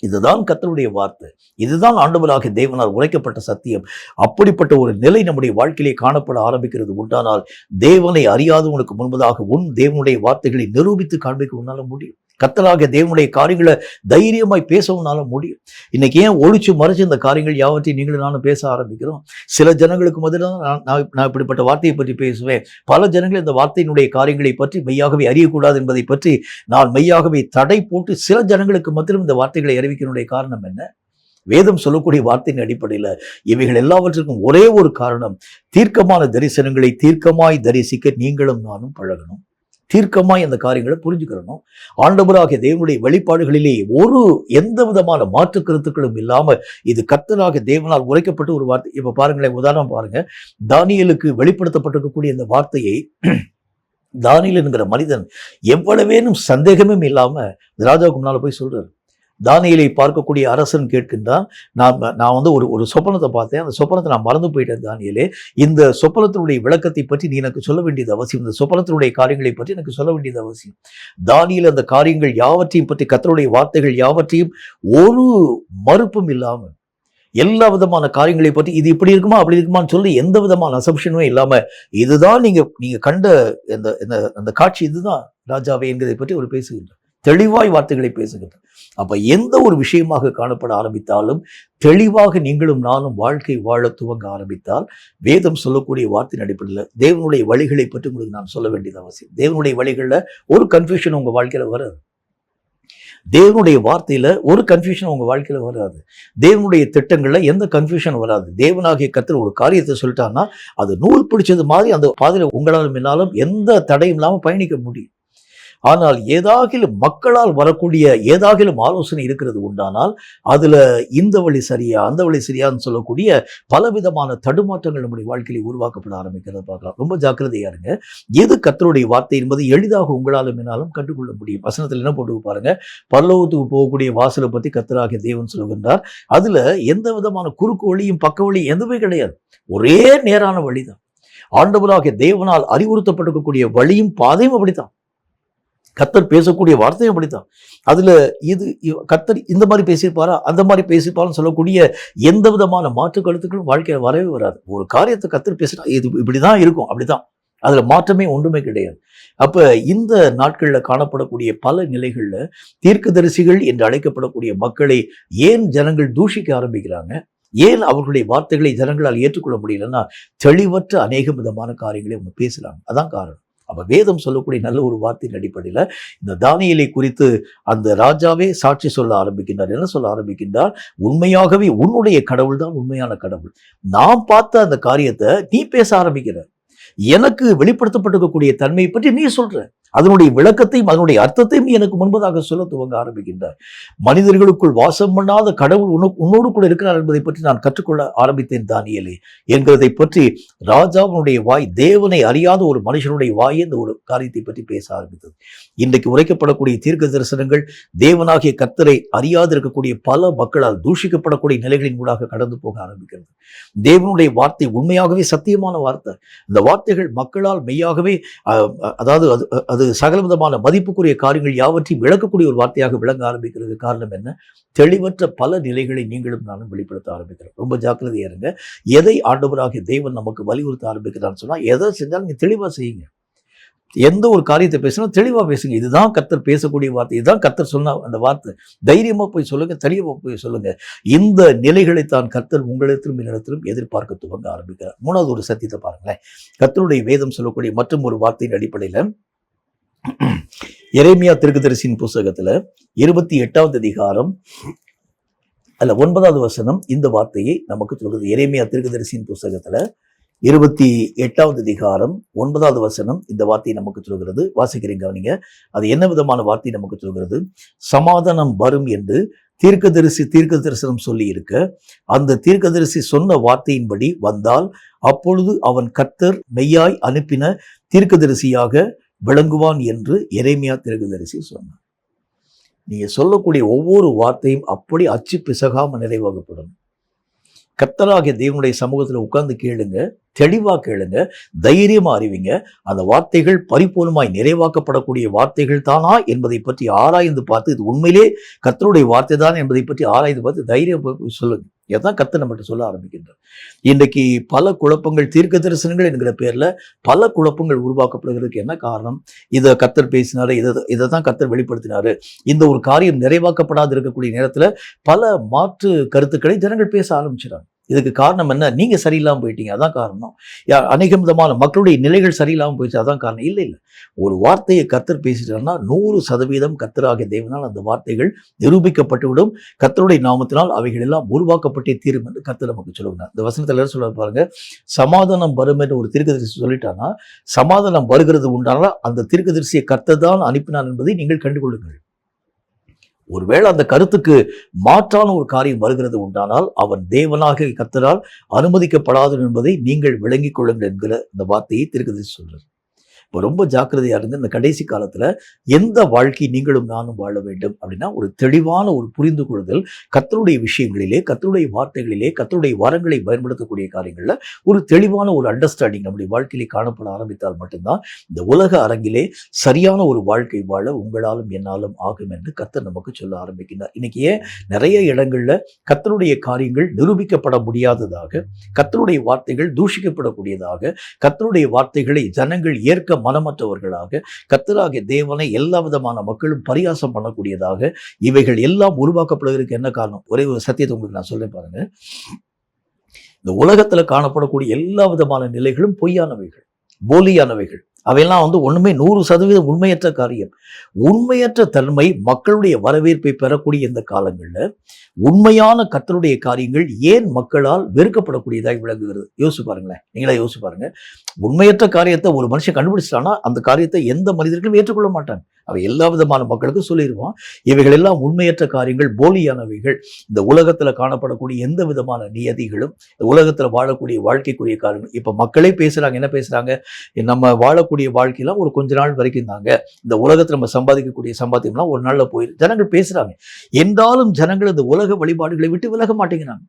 இதுதான் கர்த்தருடைய வார்த்தை, இதுதான் ஆண்டவராகிய தேவனால் உரைக்கப்பட்ட சத்தியம். அப்படிப்பட்ட ஒரு நிலை நம்முடைய வாழ்க்கையிலே காணப்பட ஆரம்பிக்கிறது உண்டானால் தேவனை அறியாதவனுக்கு முன்பதாக உன் தேவனுடைய வார்த்தைகளை நிரூபித்து காண்பிக்க உன்னால முடியும். கர்த்தராகிய தேவனுடைய காரியங்களை தைரியமாய் பேசவும்னால முடியும். இன்னைக்கு ஏன் ஒழிச்சு மறைச்சு இந்த காரியங்கள் யாவற்றையும் நீங்களும் நானும் பேச ஆரம்பிக்கிறோம்? சில ஜனங்களுக்கு முதல்ல நான் இப்படிப்பட்ட வார்த்தையை பற்றி பேசுவேன். பல ஜனங்கள் இந்த வார்த்தையினுடைய காரியங்களை பற்றி மெய்யாகவே அறியக்கூடாது என்பதை பற்றி நான் மெய்யாகவே தடை போட்டு சில ஜனங்களுக்கு மாத்திரம் இந்த வார்த்தைகளை அறிவிக்கனுடைய காரணம் என்ன? வேதம் சொல்லக்கூடிய வார்த்தையின் அடிப்படையில் இவைகள் எல்லாவற்றுக்கும் ஒரே ஒரு காரணம், தீர்க்கமான தரிசனங்களை தீர்க்கமாய் தரிசிக்க நீங்களும் நானும் பழகணும். தீர்க்கமாய் அந்த காரியங்களை புரிஞ்சுக்கிறணும். ஆண்டவராகிய தேவனுடைய வெளிப்பாடுகளிலே எந்த விதமான மாற்று கருத்துக்களும் இல்லாம இது கர்த்தராகிய தேவனால் உரைக்கப்பட்ட ஒரு வார்த்தை. இப்ப பாருங்களேன், உதாரணம் பாருங்க, தானியேலுக்கு வெளிப்படுத்தப்பட்டிருக்கக்கூடிய இந்த வார்த்தையை தானியேல் என்கிற மனிதன் எவ்வளவேனும் சந்தேகமும் இல்லாம ராஜாவுக்கு முன்னால போய் சொல்றாரு. தானியேலை பார்க்கக்கூடிய அரசன் கேட்கின்றான், நான் ஒரு சொப்பனத்தை பார்த்தேன், அந்த சொப்பனத்தை நான் மறந்து போயிட்டேன் தானியேலே, இந்த சொப்பனத்தினுடைய விளக்கத்தை பற்றி நீ எனக்கு சொல்ல வேண்டியது அவசியம், இந்த சொப்பனத்தினுடைய காரியங்களை பற்றி எனக்கு சொல்ல வேண்டியது அவசியம். தானியேல் அந்த காரியங்கள் யாவற்றையும் பற்றி கர்த்தருடைய வார்த்தைகள் யாவற்றையும் ஒரு மறுப்பும் இல்லாமல் எல்லா விதமான காரியங்களை பற்றி இது இப்படி இருக்குமா அப்படி இருக்குமான்னு சொல்லி எந்த விதமான அசம்ஷனுமே இல்லாம இதுதான் நீங்க கண்ட அந்த காட்சி, இதுதான் ராஜாவே என்கிறதை பற்றி ஒரு பேசுகின்றார். தெளிவாய் வார்த்தைகளை பேசுகின்றார். அப்ப எந்த ஒரு விஷயமாக காணப்பட ஆரம்பித்தாலும் தெளிவாக நீங்களும் நானும் வாழ்க்கை வாழ துவங்க ஆரம்பித்தால் வேதம் சொல்லக்கூடிய வார்த்தையின் அடிப்படையில் தேவனுடைய வழிகளை பற்றி உங்களுக்கு நான் சொல்ல வேண்டியது அவசியம். தேவனுடைய வழிகளில் ஒரு கன்ஃபியூஷன் உங்க வாழ்க்கையில வராது. தேவனுடைய வார்த்தையில ஒரு கன்ஃபியூஷன் உங்க வாழ்க்கையில வராது. தேவனுடைய திட்டங்கள்ல எந்த கன்ஃபியூஷன் வராது. தேவனாகிய கர்த்தர் ஒரு காரியத்தை சொல்லிட்டான்னா அது நூல் பிடிச்சது மாதிரி அந்த பாதையில உங்களாலும் என்னாலும் எந்த தடையும் இல்லாம பயணிக்க முடியும். ஆனால் ஏதாகிலும் மக்களால் வரக்கூடிய ஏதாகிலும் ஆலோசனை இருக்கிறது உண்டானால் அதுல இந்த வழி சரியா அந்த வழி சரியான்னு சொல்லக்கூடிய பலவிதமான தடுமாற்றங்கள் நம்முடைய வாழ்க்கையில உருவாக்கப்பட ஆரம்பிக்கிறத பார்க்கலாம். ரொம்ப ஜாக்கிரதையா இருங்க. எது கர்த்தருடைய வார்த்தை என்பது எளிதாக உங்களாலும் என்னாலும் கண்டுகொள்ள முடியும். வசனத்தில் என்ன போட்டு பாருங்க, பரலோகத்துக்கு போகக்கூடிய வாசலை பத்தி கர்த்தராகிய தேவன் சொல்கின்றார். அதுல எந்த விதமான குறுக்கு வழியும் பக்க வழியும் எதுவுமே கிடையாது. ஒரே நேரான வழிதான். ஆண்டவராகிய தேவனால் அறிவுறுத்தப்பட்டிருக்கக்கூடிய வழியும் பாதையும் அப்படித்தான். கர்த்தர் பேசக்கூடிய வார்த்தையும் அப்படித்தான். அதுல இது கர்த்தர் இந்த மாதிரி பேசியிருப்பாரா அந்த மாதிரி பேசியிருப்பாருன்னு சொல்லக்கூடிய எந்த விதமான மாற்று கருத்துக்களும் வாழ்க்கையில வரவே வராது. ஒரு காரியத்தை கர்த்தர் பேசினா இது இப்படிதான் இருக்கும், அப்படிதான். அதுல மாற்றமே ஒன்றுமே கிடையாது. அப்ப இந்த நாட்கள்ல காணப்படக்கூடிய பல நிலைகள்ல தீர்க்கதரிசிகள் என்று அழைக்கப்படக்கூடிய மக்களை ஏன் ஜனங்கள் தூஷிக்க ஆரம்பிக்கிறாங்க, ஏன் அவர்களுடைய வார்த்தைகளை ஜனங்களால் ஏற்றுக்கொள்ள முடியலன்னா தெளிவற்ற அநேக விதமான காரியங்களை அவங்க பேசுறாங்க. அதான் காரணம். அப்ப வேதம் சொல்லக்கூடிய நல்ல ஒரு வார்த்தையின் அடிப்படையில இந்த தானியேலை குறித்து அந்த ராஜாவே சாட்சி சொல்ல ஆரம்பிக்கின்றார். என்ன சொல்ல ஆரம்பிக்கின்றார்? உண்மையாகவே உன்னுடைய கடவுள் தான் உண்மையான கடவுள். நாம் பார்த்த அந்த காரியத்தை நீ பேச ஆரம்பிக்கிற, எனக்கு வெளிப்படுத்தப்பட்டிருக்கக்கூடிய தன்மையை பற்றி நீ சொல்ற, அதனுடைய விளக்கத்தையும் அதனுடைய அர்த்தத்தையும் நீ எனக்கு முன்பதாக சொல்ல துவங்க ஆரம்பிக்கின்றார். மனிதர்களுக்குள் வாசம் பண்ணாத கடவுள் உன்னோடு கூட இருக்கிறார் என்பதை பற்றி நான் கற்றுக்கொள்ள ஆரம்பித்தேன் தானியேலே என்கிறதை பற்றி ராஜாவினுடைய வாய், தேவனை அறியாத ஒரு மனுஷனுடைய வாய் இந்த ஒரு காரியத்தை பற்றி பேச ஆரம்பித்தது. இன்றைக்கு உரைக்கப்படக்கூடிய தீர்க்க தரிசனங்கள் தேவனாகிய கர்த்தரை அறியாது இருக்கக்கூடிய பல மக்களால் தூஷிக்கப்படக்கூடிய நிலைகளின் ஊடாக கடந்து போக ஆரம்பிக்கிறது. தேவனுடைய வார்த்தை உண்மையாகவே சத்தியமான வார்த்தை. இந்த வார்த்தைகள் மக்களால் மெய்யாகவே அதாவது அது சகல விதமான மதிப்புக்குரிய காரியங்கள் யாவற்றையும் விளக்கக்கூடிய ஒரு வார்த்தையாக விளங்க ஆரம்பிக்கிறது. காரணம் என்ன? தெளிவற்ற பல நிலைகளை நீங்களும் நானும் வெளிப்படுத்த ஆரம்பிக்கிறோம். ரொம்ப ஜாக்கிரதையா இருங்க. எதை ஆண்டவராகிய தேவன் நமக்கு வலியுறுத்த ஆரம்பிக்கிறான்னு சொன்னா எதை செஞ்சாலும் நீங்க தெளிவா செய்யுங்க. எந்த ஒரு காரியத்தை பேசினா தெளிவா பேசுங்க. இதுதான் கர்த்தர் பேசக்கூடிய வார்த்தை, இதுதான் கர்த்தர் சொன்ன அந்த வார்த்தை. தைரியமா போய் சொல்லுங்க, தெளிவா போய் சொல்லுங்க. இந்த நிலைகளை தான் கர்த்தர் உங்களிடத்திலும் என்னிடத்திலும் எதிர்பார்க்க துவங்க ஆரம்பிக்கிறார். மூணாவது ஒரு சத்தியத்தை பாருங்களேன். கர்த்தருடைய வேதம் சொல்லக்கூடிய மற்றும் ஒரு வார்த்தையின் அடிப்படையில எரேமியா தீர்க்கதரிசியின் புஸ்தகத்துல 28வது அதிகாரம் அல்ல 9வது வசனம் இந்த வார்த்தையை நமக்கு சொல்கிறது. எரேமியா தீர்க்கதரிசியின் புஸ்தகத்துல 28வது அதிகாரம் 9வது வசனம் இந்த வார்த்தையை நமக்கு சொல்கிறது. வாசிக்கிறீங்க கவனிங்க. அது என்ன விதமான வார்த்தை நமக்கு சொல்கிறது? சமாதானம் வரும் என்று தீர்க்க தரிசனம் சொல்லி இருக்க, அந்த தீர்க்கதரிசி சொன்ன வார்த்தையின்படி வந்தால் அப்பொழுது அவன் கர்த்தர் மெய்யாய் அனுப்பின தீர்க்கதரிசியாக விளங்குவான் என்று எரேமியா தீர்க்கதரிசி சொன்னார். நீங்க சொல்லக்கூடிய ஒவ்வொரு வார்த்தையும் அப்படி அச்சு பிசகாம நிறைவாகப்படும். கர்த்தராகிய தேவனுடைய சமூகத்துல உட்கார்ந்து கேளுங்க, தெளிவா கேளுங்க, தைரியமா அறிவிங்க. அந்த வார்த்தைகள் பரிபூர்ணமாய் நிறைவாக்கப்படக்கூடிய வார்த்தைகள் தானா என்பதை பற்றி ஆராய்ந்து பார்த்து இது உண்மையிலே கர்த்தருடைய வார்த்தை தான் என்பதை பற்றி ஆராய்ந்து பார்த்து தைரியம் சொல்லுங்க. இதான் கர்த்தர் நம்மகிட்ட சொல்ல ஆரம்பிக்கின்றார். இன்றைக்கு பல குழப்பங்கள், தீர்க்க தரிசனங்கள் என்கிற பேர்ல பல குழப்பங்கள் உருவாக்கப்படுவதற்கு என்ன காரணம்? இதை கர்த்தர் பேசினாரு, இதை தான் கர்த்தர் வெளிப்படுத்தினாரு, இந்த ஒரு காரியம் நிறைவாக்கப்படாது இருக்கக்கூடிய நேரத்துல பல மாற்று கருத்துக்களை ஜனங்கள் பேச ஆரம்பிச்சிடாங்க. இதுக்கு காரணம் என்ன? நீங்க சரியில்லாம போயிட்டீங்க, அதான் காரணம். அநேக விதமான மக்களுடைய நிலைகள் சரியில்லாம போயிடுச்சு, அதான் காரணம். இல்லை இல்லை, ஒரு வார்த்தையை கர்த்தர் பேசிட்டார்னா 100% கர்த்தராகிய தேவனால் அந்த வார்த்தைகள் நிரூபிக்கப்பட்டுவிடும். கர்த்தருடைய நாமத்தினால் அவைகள் எல்லாம் உருவாக்கப்பட்டே தீரும் என்று கர்த்தர் நமக்கு சொல்லுவாங்க. இந்த வசனத்துல சொல்ல பாருங்க, சமாதானம் வரும் என்று ஒரு தீர்க்கதரிசி சொல்லிட்டானா சமாதானம் வருகிறது உண்டானா அந்த தீர்க்கதரிசியை கர்த்தர் தான் அனுப்பினார் என்பதை நீங்கள் கண்டுகொள்ளுங்கள். ஒருவேளை அந்த கருத்துக்கு மாற்றான ஒரு காரியம் வருகிறது உண்டானால் அவன் தேவனாக கர்த்தரால் அனுமதிக்கப்படாது என்பதை நீங்கள் விளங்கிக் கொள்ளுங்கள் என்கிற இந்த வார்த்தையை தீர்க்கதரிசி சொல்றார். இப்போ ரொம்ப ஜாக்கிரதையா இருங்க. இந்த கடைசி காலத்துல எந்த வாழ்க்கை நீங்களும் நானும் வாழ வேண்டும் அப்படின்னா ஒரு தெளிவான ஒரு புரிந்து கொள்ளுதல், கர்த்தருடைய விஷயங்களிலே, கர்த்தருடைய வார்த்தைகளிலே, கர்த்தருடைய வரங்களை பயன்படுத்தக்கூடிய காரியங்கள்ல ஒரு தெளிவான ஒரு அண்டர்ஸ்டாண்டிங் நம்முடைய வாழ்க்கையிலே காணப்பட ஆரம்பித்தால் மட்டும்தான் இந்த உலக அரங்கிலே சரியான ஒரு வாழ்க்கை வாழ உங்களாலும் என்னாலும் ஆகும் என்று கர்த்தர் நமக்கு சொல்ல ஆரம்பிக்கிறார். இன்னைக்கு ஏன் நிறைய இடங்கள்ல கர்த்தருடைய காரியங்கள் நிரூபிக்கப்பட முடியாததாக, கர்த்தருடைய வார்த்தைகள் தூஷிக்கப்படக்கூடியதாக, கர்த்தருடைய வார்த்தைகளை ஜனங்கள் ஏற்க மனமற்றவர்களாக, கர்த்தராகிய தேவனை எல்லா விதமான மக்களும் பரியாசம் பண்ணக்கூடியதாக இவைகள் எல்லாம் உருவாக்கப்படுவதற்கு என்ன காரணம்? ஒரே ஒரு சத்தியத்தை உங்களுக்கு நான் சொல்ல பாருங்க. இந்த உலகத்துல காணப்படக்கூடிய எல்லா விதமான நிலைகளும் பொய்யானவைகள், போலியானவைகள். அவையெல்லாம் ஒண்ணுமே 100% உண்மையற்ற காரியம். உண்மையற்ற தன்மை மக்களுடைய வரவேற்பை பெறக்கூடிய இந்த காலங்கள்ல உண்மையான கர்த்தருடைய காரியங்கள் ஏன் மக்களால் வெறுக்கப்படக்கூடியதாய் விளங்குகிறது? யோசிச்சு பாருங்களேன். நீங்களே யோசிச்சு பாருங்க. உண்மையற்ற காரியத்தை ஒரு மனுஷன் கண்டுபிடிச்சிட்டானா அந்த காரியத்தை எந்த மனிதர்களும் ஏற்றுக்கொள்ள மாட்டாங்க. அவை எல்லா விதமான மக்களுக்கும் சொல்லிடுவான். இவைகள் எல்லாம் உண்மையற்ற காரியங்கள், போலியானவைகள். இந்த உலகத்துல காணப்படக்கூடிய எந்த விதமான நியதிகளும், இந்த உலகத்துல வாழக்கூடிய வாழ்க்கைக்குரிய காரியங்கள். இப்ப மக்களே பேசுறாங்க, என்ன பேசுறாங்க? நம்ம வாழக்கூடிய வாழ்க்கையெல்லாம் ஒரு கொஞ்ச நாள் வரைக்கும் தாங்க, இந்த உலகத்துல நம்ம சம்பாதிக்கக்கூடிய சம்பாத்தியம்லாம் ஒரு நாள்ல போயிடும், ஜனங்கள் பேசுறாங்க. என்றாலும் ஜனங்கள் இந்த உலக வழிபாடுகளை விட்டு விலக மாட்டேங்கிறாங்க.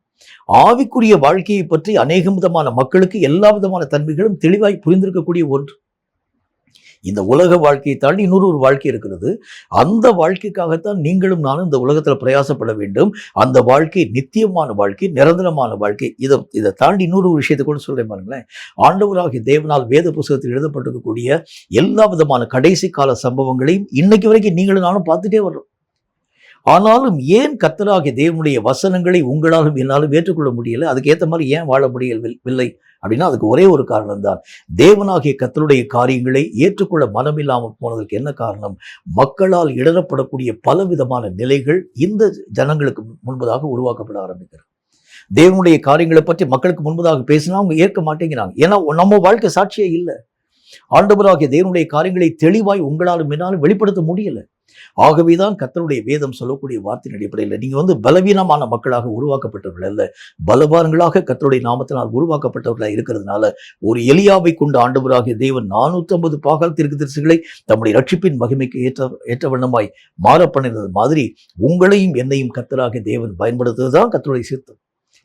ஆவிக்குரிய வாழ்க்கையை பற்றி அநேக விதமான மக்களுக்கு எல்லா விதமான தன்மைகளும் தெளிவாய் புரிந்திருக்கக்கூடிய ஒன்று. இந்த உலக வாழ்க்கையை தாண்டி இன்னொரு வாழ்க்கை இருக்கிறது. அந்த வாழ்க்கைக்காகத்தான் நீங்களும் நானும் இந்த உலகத்துல பிரயாசப்பட வேண்டும். அந்த வாழ்க்கை நித்தியமான வாழ்க்கை, நிரந்தரமான வாழ்க்கை. இதை தாண்டி இன்னொரு விஷயத்தை கூட சொல்றேன் பாருங்களேன். ஆண்டவராகிய தேவனால் வேத புத்தகத்தில் எழுதப்பட்டிருக்கக்கூடிய எல்லா விதமான கடைசி கால சம்பவங்களையும் இன்னைக்கு வரைக்கும் நீங்களும் நானும் பார்த்துட்டே வர்றோம். ஆனாலும் ஏன் கர்த்தராகிய தேவனுடைய வசனங்களை உங்களாலும் என்னாலும் ஏற்றுக்கொள்ள முடியல? அதுக்கு ஏற்ற மாதிரி ஏன் வாழ முடியவில்லை அப்படின்னா அதுக்கு ஒரே ஒரு காரணம் தான். தேவனாகிய கர்த்தருடைய காரியங்களை ஏற்றுக்கொள்ள மனமில்லாமல் போனதற்கு என்ன காரணம்? மக்களால் இடரப்படக்கூடிய பலவிதமான நிலைகள் இந்த ஜனங்களுக்கு முன்பதாக உருவாக்கப்பட ஆரம்பிக்கிறது. தேவனுடைய காரியங்களை பற்றி மக்களுக்கு முன்பதாக பேசினா அவங்க ஏற்க மாட்டேங்கிறாங்க. ஏன்னா நம்ம வாழ்க்கை சாட்சியே இல்லை. ஆண்டவராகிய தேவனுடைய காரியங்களை தெளிவாய் உங்களாலும் என்னாலும் வெளிப்படுத்த முடியல. ஆகவேதான் கர்த்தருடைய வேதம் சொல்லக்கூடிய வார்த்தையின் அடிப்படையில் நீங்க பலவீனமான மக்களாக உருவாக்கப்பட்டவர்கள் அல்ல, பலவான்களாக கர்த்தருடைய நாமத்தினால் உருவாக்கப்பட்டவர்களாக இருக்கிறதுனால ஒரு எலியாவை கொண்டு ஆண்டவராகிய தேவன் 450 பாகால் தீர்க்கதரிசிகளை தம்முடைய ரட்சிப்பின் மகிமைக்கு ஏற்ற வண்ணமாய் மாற பண்ணினது மாதிரி உங்களையும் என்னையும் கர்த்தராகிய தேவன் பயன்படுத்துவதுதான் கர்த்தருடைய சித்தம்.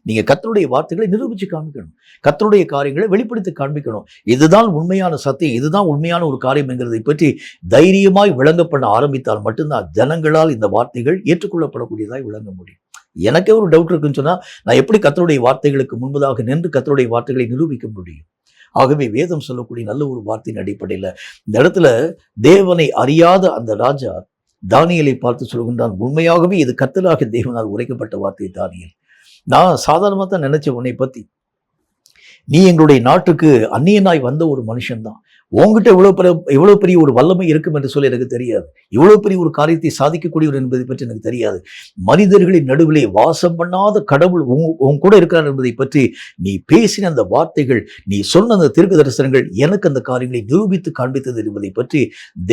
நீங்க கர்த்தருடைய வார்த்தைகளை நிரூபிச்சு காண்பிக்கணும், கர்த்தருடைய காரியங்களை வெளிப்படுத்தி காண்பிக்கணும். இதுதான் உண்மையான சத்தியம், இதுதான் உண்மையான ஒரு காரியம் என்கிறதை பற்றி தைரியமாய் விளங்கப்பட ஆரம்பித்தால் மட்டும்தான் ஜனங்களால் இந்த வார்த்தைகள் ஏற்றுக்கொள்ளப்படக்கூடியதாய் விளங்க முடியும். எனக்கே ஒரு டவுட் இருக்குன்னு சொன்னா நான் எப்படி கர்த்தருடைய வார்த்தைகளுக்கு முன்பதாக நின்று கர்த்தருடைய வார்த்தைகளை நிரூபிக்க முடியும்? ஆகவே வேதம் சொல்லக்கூடிய நல்ல ஒரு வார்த்தையின் அடிப்படையில் இந்த இடத்துல தேவனை அறியாத அந்த ராஜா தானியேலை பார்த்து சொல்கின்றான், உண்மையாகவே இது கர்த்தராகிய தேவனால் உரைக்கப்பட்ட வார்த்தை தானியேல். நான் சாதாரணமாக தான் நினைச்சேன் உன்னை பத்தி. நீ எங்களுடைய நாட்டுக்கு அந்நியனாய் வந்த ஒரு மனுஷன்தான். உங்ககிட்ட இவ்வளவு பெரிய ஒரு வல்லமை இருக்கும் என்று சொல்லி எனக்கு தெரியாது. இவ்வளவு பெரிய ஒரு காரியத்தை சாதிக்கக்கூடியவர் என்பதை பற்றி எனக்கு தெரியாது. மனிதர்களின் நடுவிலே வாசம் பண்ணாத கடவுள் உன் கூட இருக்கிறார் என்பதை பற்றி நீ பேசின அந்த வார்த்தைகள், நீ சொன்ன அந்த தீர்க்க தரிசனங்கள் எனக்கு அந்த காரியங்களை நிரூபித்து காண்பித்தது என்பதை பற்றி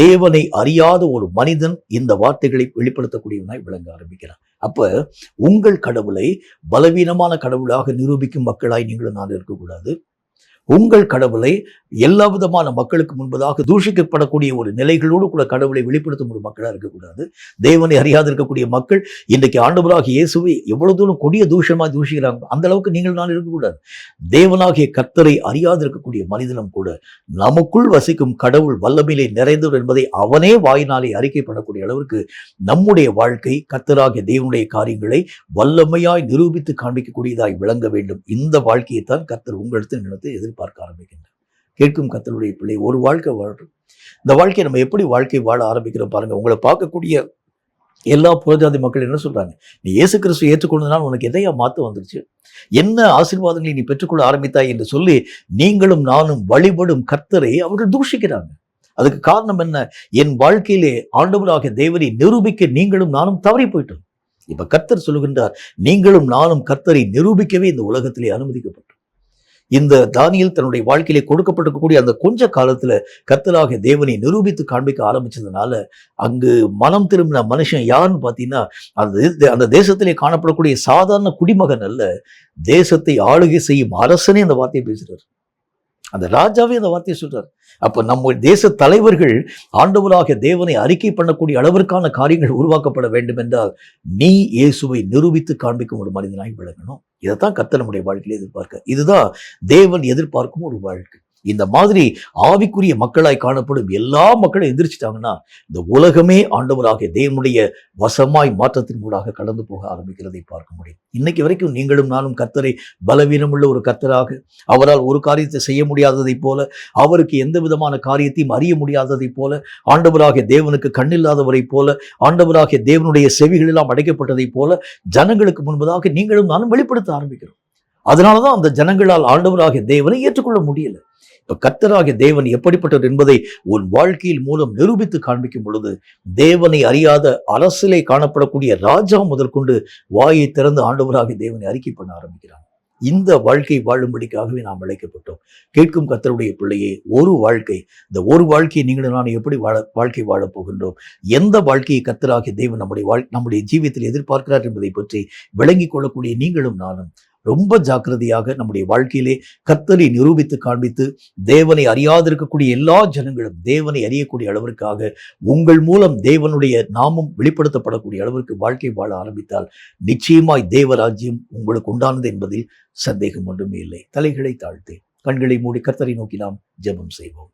தேவனை அறியாத ஒரு மனிதன் இந்த வார்த்தைகளை வெளிப்படுத்தக்கூடியவனாய் விளங்க ஆரம்பிக்கிறான். அப்ப உங்கள் கடவுளை பலவீனமான கடவுளாக நிரூபிக்கும் மக்களாய் நீங்களும் நான் இருக்கக்கூடாது. உங்கள் கடவுளை எல்லா விதமான மக்களுக்கு முன்பதாக தூஷிக்கப்படக்கூடிய ஒரு நிலைகளோடு கூட கடவுளை வெளிப்படுத்தும் ஒரு மக்களாக இருக்கக்கூடாது. தேவனை அறியாது இருக்கக்கூடிய மக்கள் இன்றைக்கு ஆண்டவராகிய இயேசுவை எவ்வளவு தூரம் கொடிய தூஷமாக தூஷிக்கிறாங்க, அந்த அளவுக்கு நீங்கள் நான் இருக்கக்கூடாது. தேவனாகிய கர்த்தரை அறியாது இருக்கக்கூடிய மனிதனும் கூட நமக்குள் வசிக்கும் கடவுள் வல்லமையிலே நிறைந்தவர் என்பதை அவனே வாயினாலே அறிக்கைப்படக்கூடிய அளவிற்கு நம்முடைய வாழ்க்கை கர்த்தராகிய தேவனுடைய காரியங்களை வல்லமையாய் நிரூபித்து காண்பிக்கக்கூடியதாய் விளங்க வேண்டும். இந்த வாழ்க்கையைத்தான் கர்த்தர் உங்களிடத்தில் நினைத்து எதிர்பார்க்க ஆரம்பிக்கின்றார். கேட்கும் கர்த்தருடைய பிள்ளை, ஒரு வாழ்க்கை வாழ்றோம். இந்த வாழ்க்கையை நம்ம எப்படி வாழ்க்கை வாழ ஆரம்பிக்கிறோம் பாருங்க. உங்களை பார்க்கக்கூடிய எல்லா புறஜாதி மக்கள் என்ன சொல்றாங்க? நீ இயேசு கிறிஸ்து ஏற்றுக்கொண்டதுனால் உனக்கு எதையா மாற்றம் வந்துருச்சு, என்ன ஆசீர்வாதங்களை நீ பெற்றுக்கொள்ள ஆரம்பித்தாய் என்று சொல்லி நீங்களும் நானும் வழிபடும் கர்த்தரை அவர்கள் தூஷிக்கிறாங்க. அதுக்கு காரணம் என்ன? என் வாழ்க்கையிலே ஆண்டவராகிய தேவனை நிரூபிக்க நீங்களும் நானும் தவறி போயிட்டோம். இப்ப கர்த்தர் சொல்லுகின்றார், நீங்களும் நானும் கர்த்தரை நிரூபிக்கவே இந்த உலகத்திலே அனுமதிக்கப்பட்டோம். இந்த தானியேல் தன்னுடைய வாழ்க்கையிலே கொடுக்கப்பட்டிருக்கக்கூடிய அந்த கொஞ்ச காலத்துல கர்த்தராகிய தேவனை நிரூபித்து காண்பிக்க ஆரம்பிச்சதுனால அங்கு மனம் திரும்பின மனுஷன் யாருன்னு பார்த்தீங்கன்னா அந்த தேசத்திலே காணப்படக்கூடிய சாதாரண குடிமகன் அல்ல, தேசத்தை ஆளுகை செய்யும் அரசனே அந்த வார்த்தையை பேசுறாரு. அந்த ராஜாவே அந்த வார்த்தையை சொல்றாரு. அப்ப நம்ம தேச தலைவர்கள் ஆண்டவராகிய தேவனை அறிக்கை பண்ணக்கூடிய அளவிற்கான காரியங்கள் உருவாக்கப்பட வேண்டும் என்றால் நீ இயேசுவை நிரூபித்து காண்பிக்கும் ஒரு மனிதனாய் விளங்கணும். இதைத்தான் கர்த்தர் நம்முடைய வாழ்க்கையில எதிர்பார்க்க. இதுதான் தேவன் எதிர்பார்க்கும் ஒரு வாழ்க்கை. இந்த மாதிரி ஆவிக்குரிய மக்களாய் காணப்படும் எல்லா மக்களும் எந்திரிச்சிட்டாங்கன்னா இந்த உலகமே ஆண்டவராகிய தேவனுடைய வசமாய் மாற்றத்தின் மூலமாக கடந்து போக ஆரம்பிக்கிறதை பார்க்க முடியும். இன்னைக்கு வரைக்கும் நீங்களும் நானும் கர்த்தரை பலவீனமுள்ள ஒரு கர்த்தராக, அவரால் ஒரு காரியத்தை செய்ய முடியாததைப் போல, அவருக்கு எந்த விதமான காரியத்தையும் அறிய முடியாததைப் போல, ஆண்டவராகிய தேவனுக்கு கண்ணில்லாதவரைப் போல, ஆண்டவராகிய தேவனுடைய செவிகள் எல்லாம் அடைக்கப்பட்டதைப் போல ஜனங்களுக்கு முன்பதாக நீங்களும் நானும் வெளிப்படுத்த ஆரம்பிக்கிறோம். அதனாலதான் அந்த ஜனங்களால் ஆண்டவராகிய தேவனை ஏற்றுக்கொள்ள முடியல. இப்ப கர்த்தராகிய தேவன் எப்படிப்பட்டவர் என்பதை உன் வாழ்க்கையில் மூலம் நிரூபித்து காண்பிக்கும் பொழுது, தேவனை அறியாத அரசிலே காணப்படக்கூடிய ராஜா முதற்கொண்டு வாயை திறந்து ஆண்டவராகிய தேவனை அறிக்கை பண்ண ஆரம்பிக்கிறான். இந்த வாழ்க்கை வாழும்படிக்காகவே நாம் அழைக்கப்பட்டோம். கேட்கும் கர்த்தருடைய பிள்ளையே, ஒரு வாழ்க்கை, இந்த ஒரு வாழ்க்கையை நீங்களும் நான் எப்படி வாழ்க்கை வாழப் போகின்றோம், எந்த வாழ்க்கையை கர்த்தராகிய தேவன் நம்முடைய ஜீவியத்தில் எதிர்பார்க்கிறார் என்பதை பற்றி விளங்கிக் கொள்ளக்கூடிய நீங்களும் நானும் ரொம்ப ஜாக்கிரதையாக நம்முடைய வாழ்க்கையிலே கர்த்தரை நிரூபித்து காண்பித்து, தேவனை அறியாதிருக்கக்கூடிய எல்லா ஜனங்களும் தேவனை அறியக்கூடிய அளவிற்காக உங்கள் மூலம் தேவனுடைய நாமம் வெளிப்படுத்தப்படக்கூடிய அளவிற்கு வாழ்க்கை வாழ ஆரம்பித்தால் நிச்சயமாய் தேவராஜ்யம் உங்களுக்கு உண்டானது என்பதில் சந்தேகம் ஒன்றுமே இல்லை. தலைகளை தாழ்த்தி கண்களை மூடி கர்த்தரை நோக்கி நாம் ஜெபம் செய்வோம்.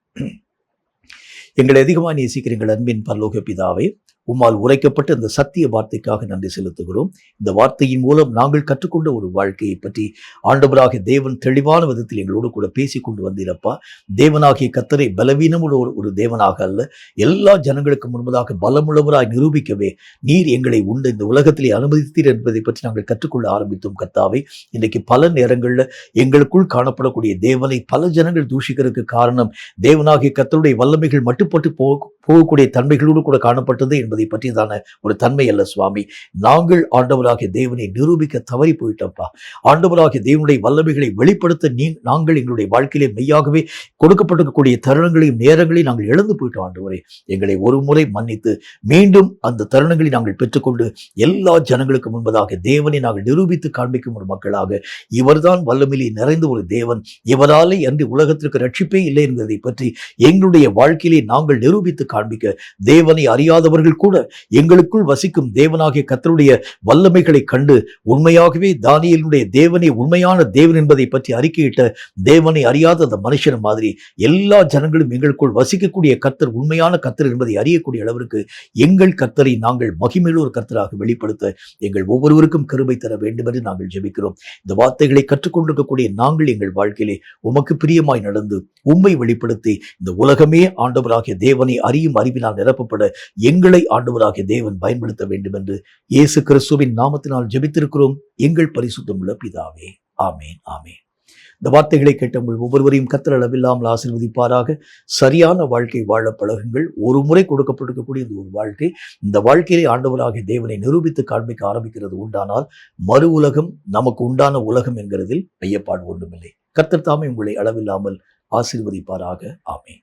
எங்களை அதிகமாக நேசிக்கிற எங்கள் அன்பின் பரலோக பிதாவே, உம்மால் உரைக்கப்பட்ட இந்த சத்திய வார்த்தைக்காக நன்றி செலுத்துகிறோம். இந்த வார்த்தையின் மூலம் நாங்கள் கற்றுக்கொண்ட ஒரு வாழ்க்கையை பற்றி ஆண்டவராகிய தேவன் தெளிவான விதத்தில் எங்களோடு கூட பேசிக்கொண்டு வந்தீரப்பா. தேவனாகிய கர்த்தரை பலவீனமுள்ள ஒரு தேவனாக அல்ல, எல்லா ஜனங்களுக்கு முன்பதாக பலமுள்ளவராய் நிரூபிக்கவே நீர் எங்களை உண்டு இந்த உலகத்திலே அனுமதித்தீர் என்பதை பற்றி நாங்கள் கற்றுக்கொள்ள ஆரம்பித்தோம். கர்த்தாவே, இன்றைக்கு பல நேரங்களில் எங்களுக்குள் காணப்படக்கூடிய தேவனை பல ஜனங்கள் தூஷிக்கிறதுக்கு காரணம் தேவனாகிய கர்த்தருடைய வல்லமைகள் மட்டுப்பட்டு போகக்கூடிய தன்மைகளோடு கூட காணப்பட்டது என்பதை பற்றியதான ஒரு தன்மை அல்ல சுவாமி. நாங்கள் ஆண்டவராகிய தேவனை நிரூபிக்க தவறி போயிட்டோம்ப்பா. ஆண்டவராகிய தேவனுடைய வல்லமைகளை வெளிப்படுத்த நாங்கள் எங்களுடைய வாழ்க்கையிலே மெய்யாகவே கொடுக்கப்பட்டிருக்கக்கூடிய தருணங்களையும் நேரங்களையும் நாங்கள் இழந்து போயிட்டோம். ஆண்டவரே, எங்களை ஒரு முறை மன்னித்து மீண்டும் அந்த தருணங்களை நாங்கள் பெற்றுக்கொண்டு எல்லா ஜனங்களுக்கு முன்பதாக தேவனை நாங்கள் நிரூபித்து காண்பிக்கும் ஒரு மக்களாக, இவர்தான் வல்லமையிலே நிறைந்த ஒரு தேவன், இவராலே அன்றி உலகத்திற்கு ரட்சிப்பே இல்லை என்பதை பற்றி எங்களுடைய வாழ்க்கையிலே நாங்கள் நிரூபித்து காண்பிக்க, தேவனை அறியாதவர்கள் கூட எங்களுக்குள் வசிக்கும் தேவனாகிய கர்த்தருடைய வல்லமைகளை கண்டு உண்மையாகவே தானியேலுடைய தேவனே உண்மையான தேவன் என்பதை பற்றி அறிக்கையிட்ட தேவனை அறியாத அந்த மனுஷன் மாதிரி எல்லா ஜனங்களும் எங்களுக்குள் வசிக்கக்கூடிய கர்த்தர் உண்மையான கர்த்தர் என்பதை அறியக்கூடிய அளவிற்கு எங்கள் கர்த்தரை நாங்கள் மகிமையுள்ள ஒரு கர்த்தராக வெளிப்படுத்த எங்கள் ஒவ்வொருவருக்கும் கிருபை தர வேண்டும் என்று நாங்கள் ஜெபிக்கிறோம். இந்த வார்த்தைகளை கற்றுக்கொண்டிருக்கக்கூடிய நாங்கள் எங்கள் வாழ்க்கையிலே உமக்கு பிரியமாய் நடந்து உம்மை வெளிப்படுத்தி இந்த உலகமே ஆண்டவராகிய தேவனை அறியும் அறிவினால் நிரப்பப்பட எங்களை ஆண்டவராகிய தேவன் பயன்படுத்த வேண்டும் என்று இயேசு கிறிஸ்துவின் நாமத்தினால் ஜெபித்திருக்கிறோம் எங்கள் பரிசுத்தமுள்ள பிதாவே. ஆமேன், ஆமேன். இந்த வார்த்தைகளை கேட்ட ஒவ்வொருவரையும் கர்த்தர் அளவில்லாமல் ஆசீர்வதிப்பாராக. சரியான வாழ்க்கை வாழ பழகுங்கள். ஒரு முறை கொடுக்கப்பட்டிருக்கக்கூடிய இந்த ஒரு வாழ்க்கை, இந்த வாழ்க்கையிலே ஆண்டவராகிய தேவனை நிரூபித்து காண்பிக்க ஆரம்பிக்கிறது உண்டானால் மறு உலகம் நமக்கு உண்டான உலகம் என்கிறதில் ஐயப்பாடு ஒன்றுமில்லை. கர்த்தர் தாமே உங்களை அளவில்லாமல் ஆசீர்வதிப்பாராக. ஆமேன்.